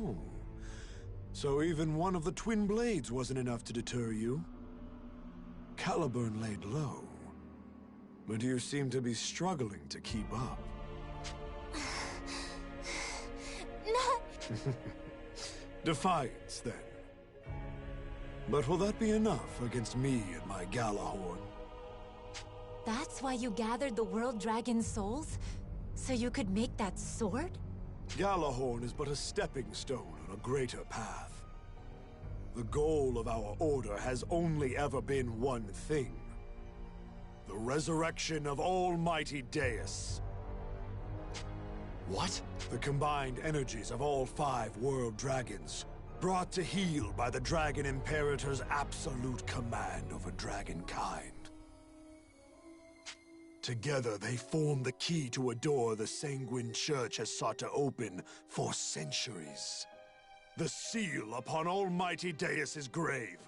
Oh. So even one of the twin blades wasn't enough to deter you? Caliburn laid low, but you seem to be struggling to keep up. Defiance, then. But will that be enough against me and my Galahorn? That's why you gathered the World Dragon souls? So you could make that sword? Galahorn is but a stepping stone on a greater path. The goal of our order has only ever been one thing. The resurrection of Almighty Deus. What? The combined energies of all 5 world dragons, brought to heel by the Dragon Imperator's absolute command over dragonkind. Together, they form the key to a door the Sanguine Church has sought to open for centuries. The seal upon Almighty Deus's grave.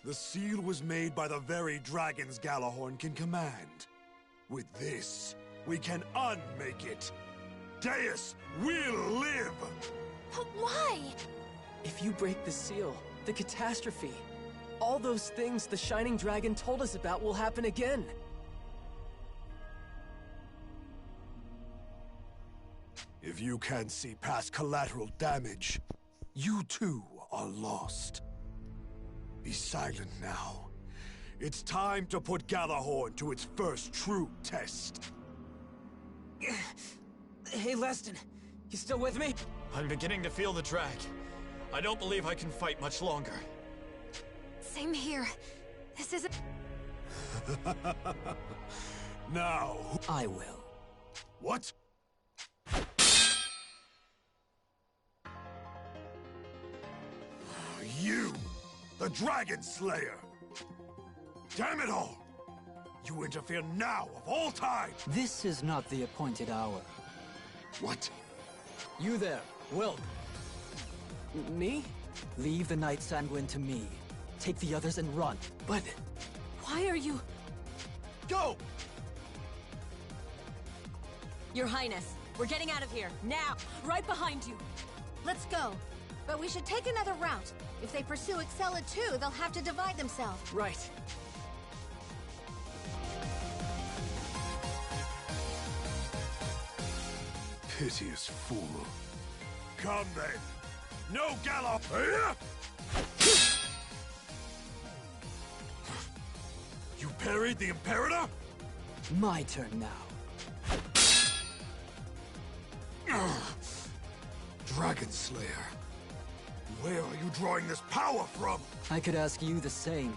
The seal was made by the very dragons Galahorn can command. With this, we can unmake it. Deus will live! But why? If you break the seal, the catastrophe, all those things the Shining Dragon told us about will happen again. If you can't see past collateral damage, you too are lost. Be silent now. It's time to put Galahorn to its first true test. Hey, Leston, you still with me? I'm beginning to feel the drag. I don't believe I can fight much longer. Same here. This isn't... Now... I will. What? You! The Dragon Slayer! Damn it all! You interfere now, of all time! This is not the appointed hour. What? You there, Will. Me? Leave the Knight Sanguine to me. Take the others and run. But... Why are you... Go! Your Highness, we're getting out of here, now! Right behind you! Let's go. But we should take another route. If they pursue Excella too, they'll have to divide themselves. Right. Piteous fool. Come then! No gallop! You parried the Imperator? My turn now. Dragon Slayer. Where are you drawing this power from? I could ask you the same.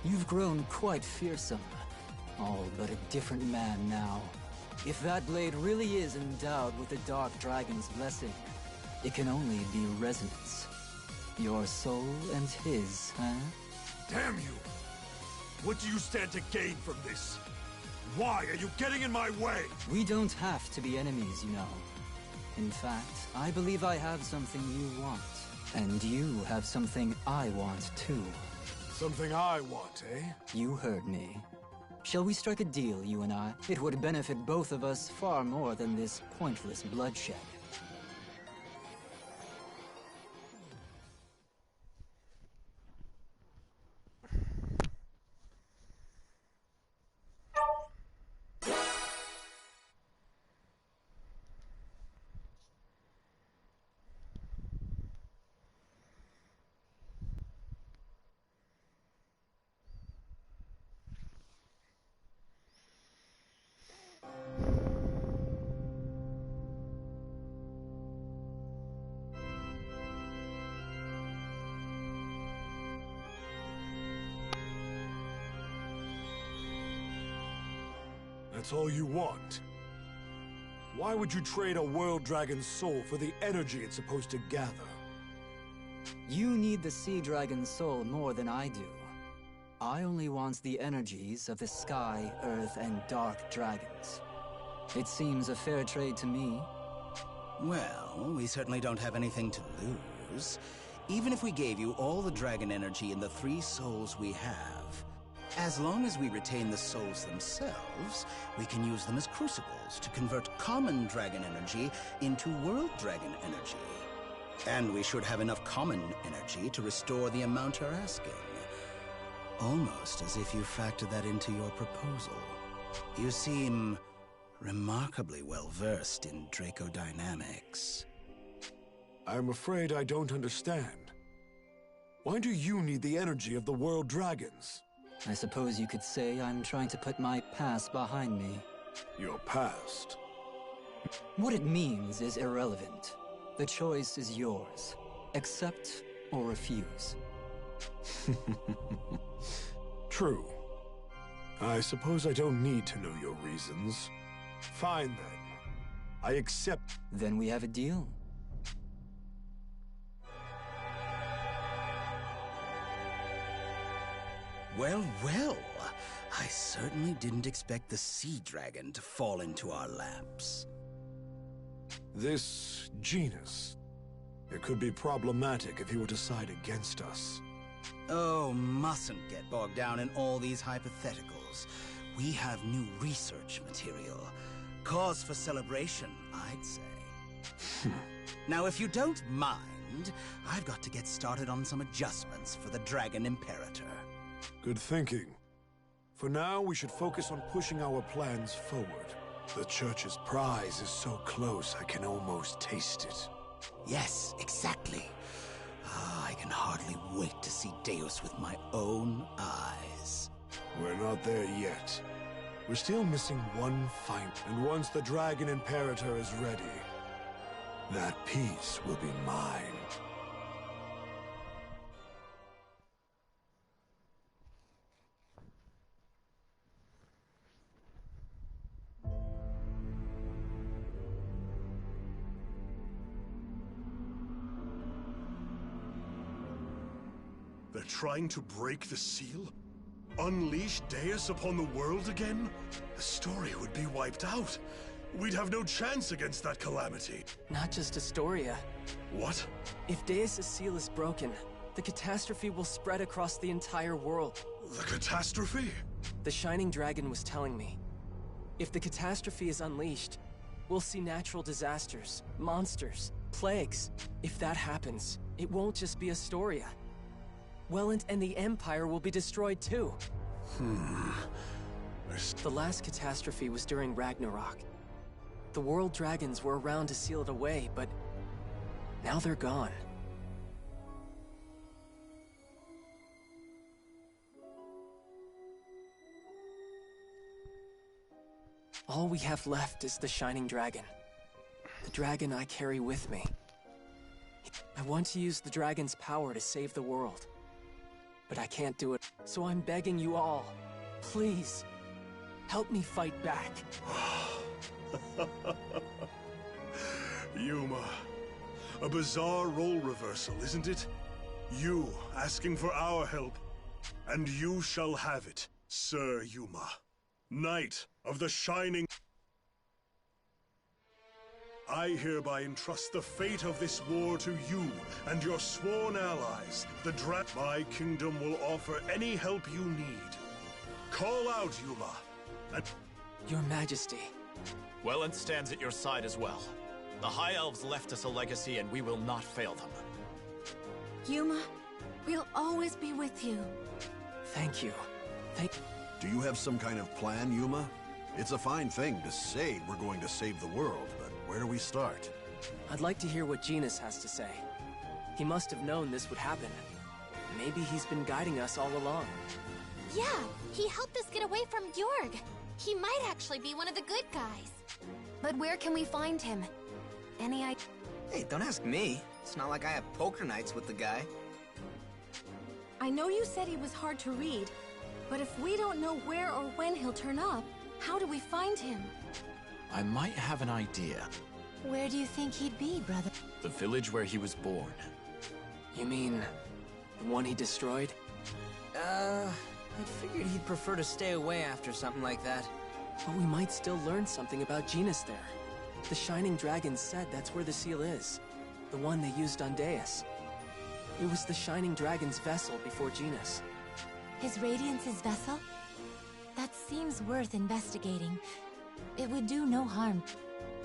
You've grown quite fearsome. All but a different man now. If that blade really is endowed with the Dark Dragon's blessing, it can only be resonance. Your soul and his, huh? Damn you! What do you stand to gain from this? Why are you getting in my way? We don't have to be enemies, you know. In fact, I believe I have something you want. And you have something I want, too. Something I want, eh? You heard me. Shall we strike a deal, you and I? It would benefit both of us far more than this pointless bloodshed. That's all you want? Why would you trade a World Dragon's soul for the energy it's supposed to gather? You need the Sea Dragon's soul more than I do. I only want the energies of the Sky, Earth, and Dark Dragons. It seems a fair trade to me. Well, we certainly don't have anything to lose. Even if we gave you all the dragon energy in the 3 souls we have, as long as we retain the souls themselves, we can use them as crucibles to convert common dragon energy into world dragon energy. And we should have enough common energy to restore the amount you're asking. Almost as if you factored that into your proposal. You seem remarkably well-versed in Dracodynamics. I'm afraid I don't understand. Why do you need the energy of the world dragons? I suppose you could say I'm trying to put my past behind me. Your past? What it means is irrelevant. The choice is yours. Accept or refuse. True. I suppose I don't need to know your reasons. Fine then. I accept. Then we have a deal. Well, well. I certainly didn't expect the sea dragon to fall into our laps. This genus. It could be problematic if he were to side against us. Oh, mustn't get bogged down in all these hypotheticals. We have new research material. Cause for celebration, I'd say. Now, if you don't mind, I've got to get started on some adjustments for the Dragon Imperator. Good thinking. For now, we should focus on pushing our plans forward. The Church's prize is so close, I can almost taste it. Yes, exactly. I can hardly wait to see Deus with my own eyes. We're not there yet. We're still missing one fight, and once the Dragon Imperator is ready, that piece will be mine. They're trying to break the seal? Unleash Deus upon the world again? The story would be wiped out. We'd have no chance against that calamity. Not just Astoria. What? If Deus' seal is broken, the catastrophe will spread across the entire world. The catastrophe? The Shining Dragon was telling me. If the catastrophe is unleashed, we'll see natural disasters, monsters, plagues. If that happens, it won't just be Astoria. Welland and the Empire will be destroyed too. The last catastrophe was during Ragnarok. The world dragons were around to seal it away, but now they're gone. All we have left is the Shining Dragon. The dragon I carry with me. I want to use the dragon's power to save the world. But I can't do it, so I'm begging you all, please, help me fight back. Yuma, a bizarre role reversal, isn't it? You asking for our help, and you shall have it, Sir Yuma, Knight of the Shining. I hereby entrust the fate of this war to you and your sworn allies. My kingdom will offer any help you need. Call out, Yuma. And Your Majesty. Welland stands at your side as well. The High Elves left us a legacy and we will not fail them. Yuma, we'll always be with you. Thank you. Do you have some kind of plan, Yuma? It's a fine thing to say we're going to save the world, but where do we start? I'd like to hear what Genus has to say. He must have known this would happen. Maybe he's been guiding us all along. Yeah, he helped us get away from Jorg. He might actually be one of the good guys. But where can we find him? Any idea? Hey, don't ask me. It's not like I have poker nights with the guy. I know you said he was hard to read, but if we don't know where or when he'll turn up, how do we find him? I might have an idea. Where do you think he'd be, brother? The village where he was born. You mean the one he destroyed? I figured he'd prefer to stay away after something like that. But we might still learn something about Genus there. The Shining Dragon said that's where the seal is. The one they used on Deus. It was the Shining Dragon's vessel before Genus. His Radiance's vessel? That seems worth investigating. It would do no harm.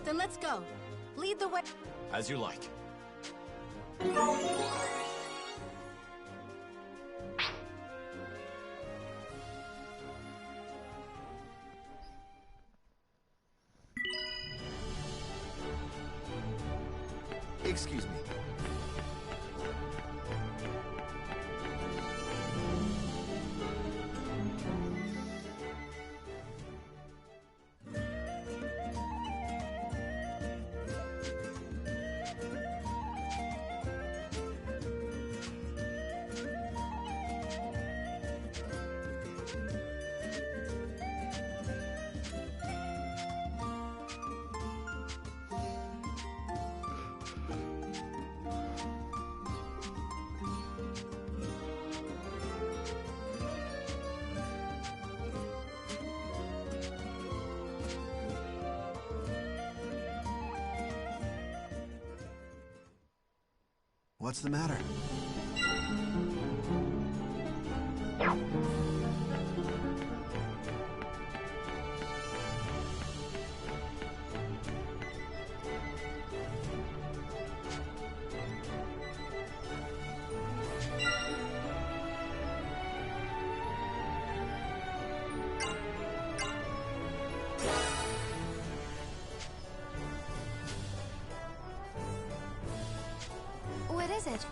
Then let's go. Lead the way. As you like. Excuse me. What's the matter? What is it?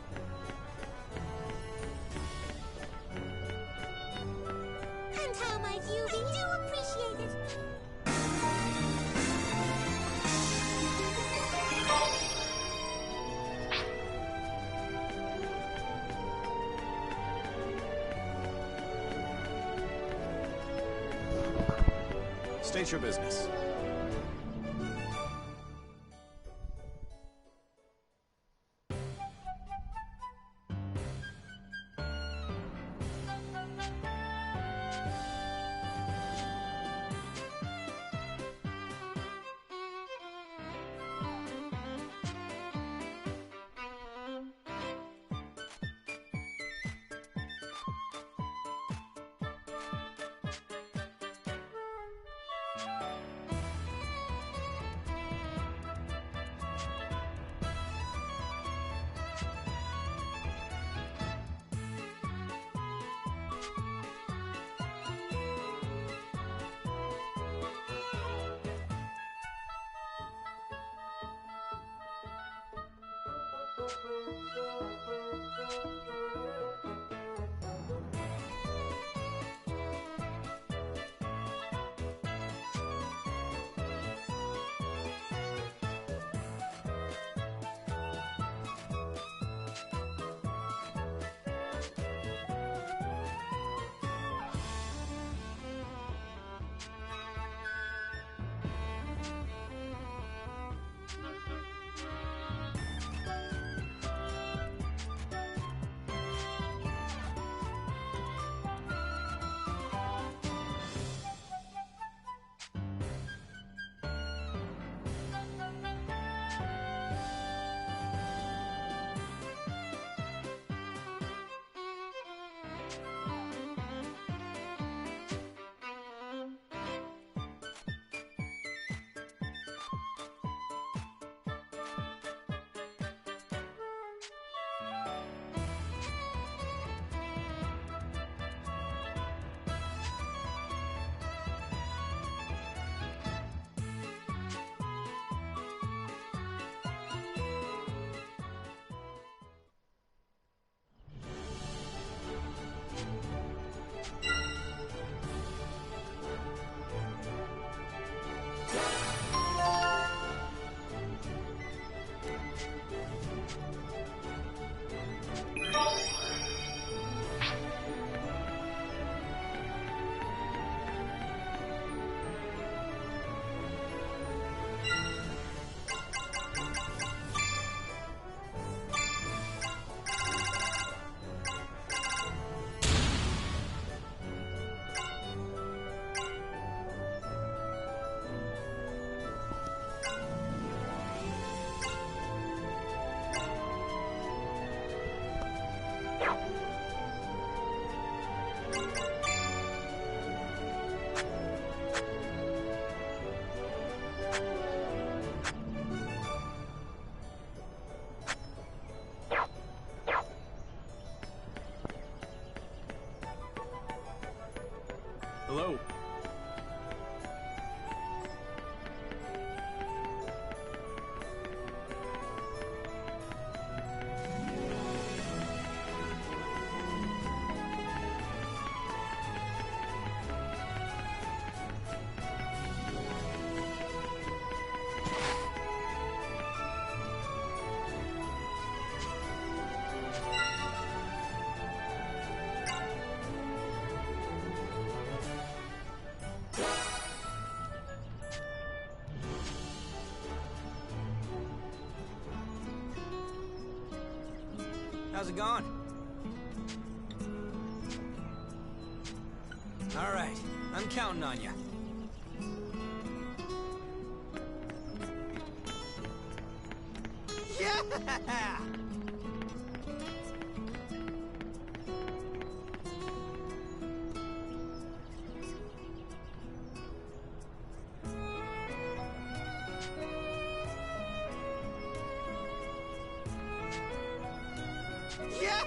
And how might you be? I do appreciate it. State your business. Hello. How's it going? All right, I'm counting on you. Yeah! Yeah!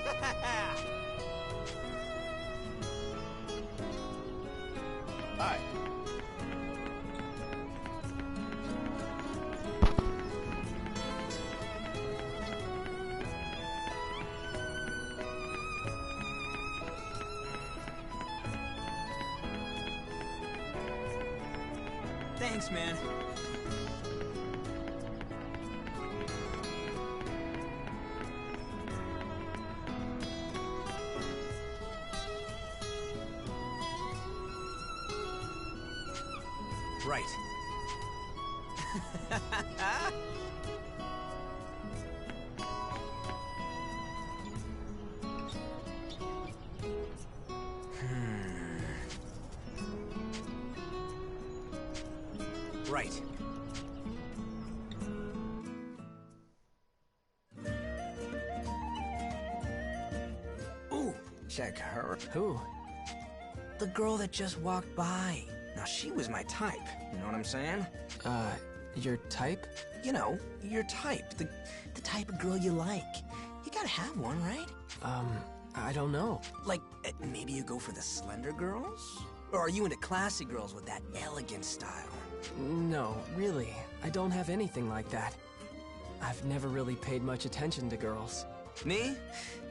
Hi. Thanks, man. Right. Right. Ooh, check her. Who? The girl that just walked by. Now, she was my type, you know what I'm saying? Your type? You know, your type. The type of girl you like. You gotta have one, right? I don't know. Like, maybe you go for the slender girls? Or are you into classy girls with that elegant style? No, really. I don't have anything like that. I've never really paid much attention to girls. Me?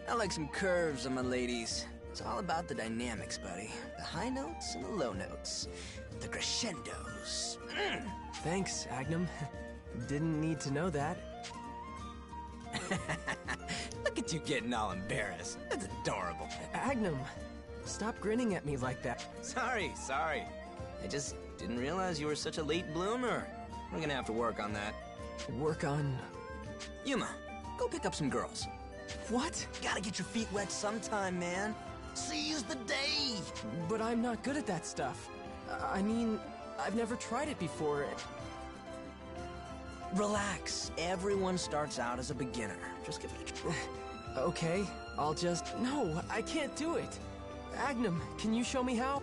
I like some curves on my ladies. It's all about the dynamics, buddy. The high notes and the low notes. The crescendos. Thanks, Agnum. Didn't need to know that. Look at you getting all embarrassed. That's adorable. Agnum, stop grinning at me like that. Sorry. I just didn't realize you were such a late bloomer. We're gonna have to work on that. Work on... Yuma, go pick up some girls. What? Gotta get your feet wet sometime, man. Seize the day! But I'm not good at that stuff. I mean, I've never tried it before. Relax. Everyone starts out as a beginner. Just give it a try. Okay, I'll just... No, I can't do it. Agnum, can you show me how?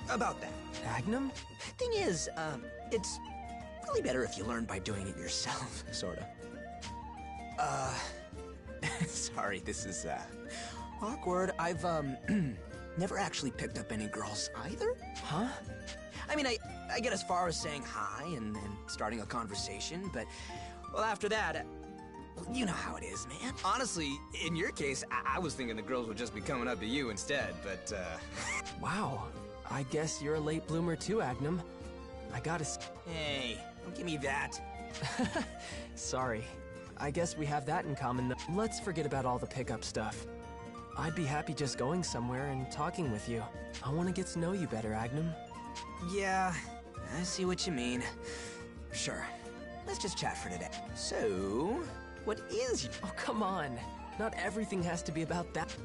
About that. Agnum? Thing is, it's really better if you learn by doing it yourself, sorta. Sorry, this is, awkward. I've, never actually picked up any girls either. Huh? I mean, I get as far as saying hi and starting a conversation, but, well, after that, you know how it is, man. Honestly, in your case, I was thinking the girls would just be coming up to you instead, but, Wow. I guess you're a late bloomer too, Agnum. I gotta... Hey, don't give me that. Sorry. I guess we have that in common, though. Let's forget about all the pickup stuff. I'd be happy just going somewhere and talking with you. I want to get to know you better, Agnum. Yeah, I see what you mean. Sure. Let's just chat for today. So, what is... Oh, come on. Not everything has to be about that.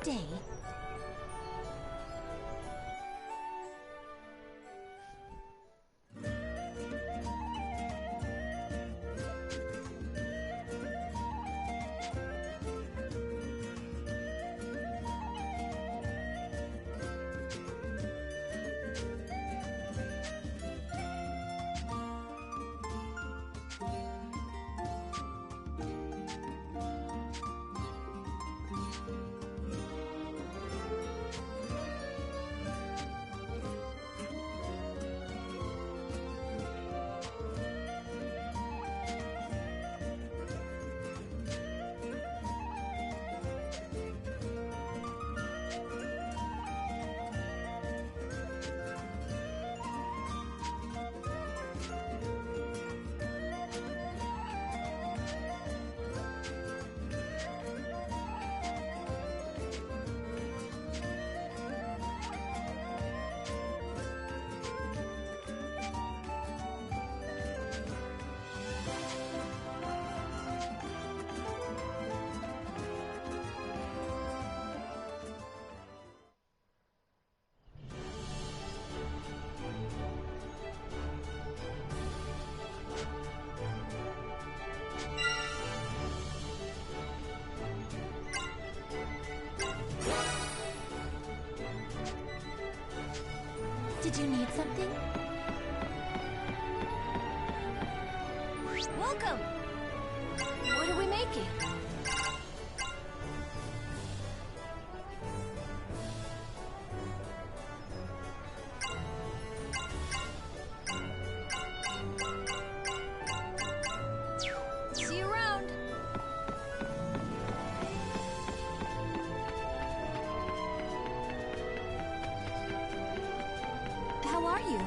day. Did you need something? Welcome! What are we making? See you around! How are you?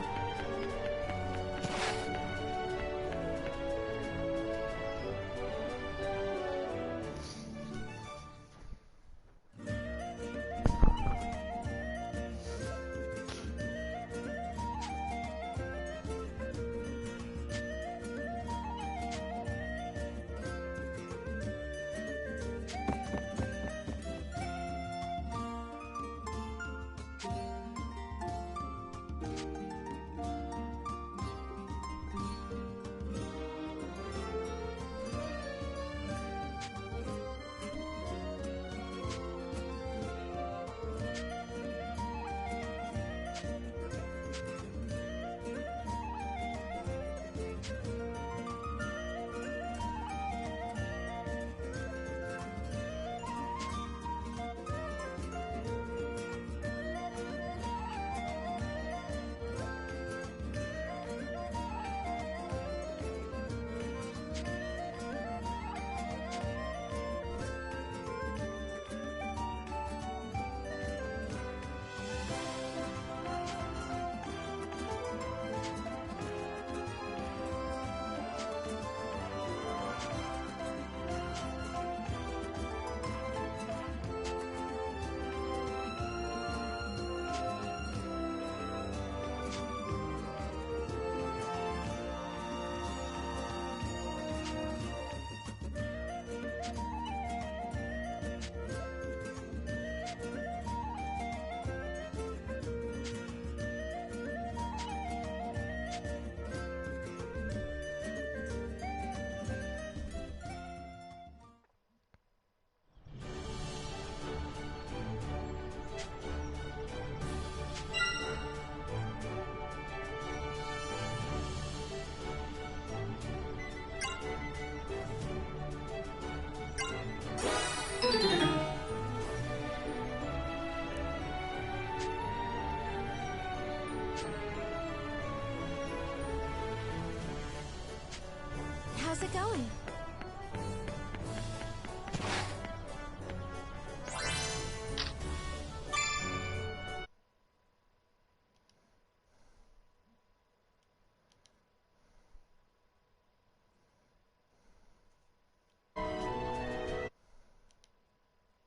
How's it going?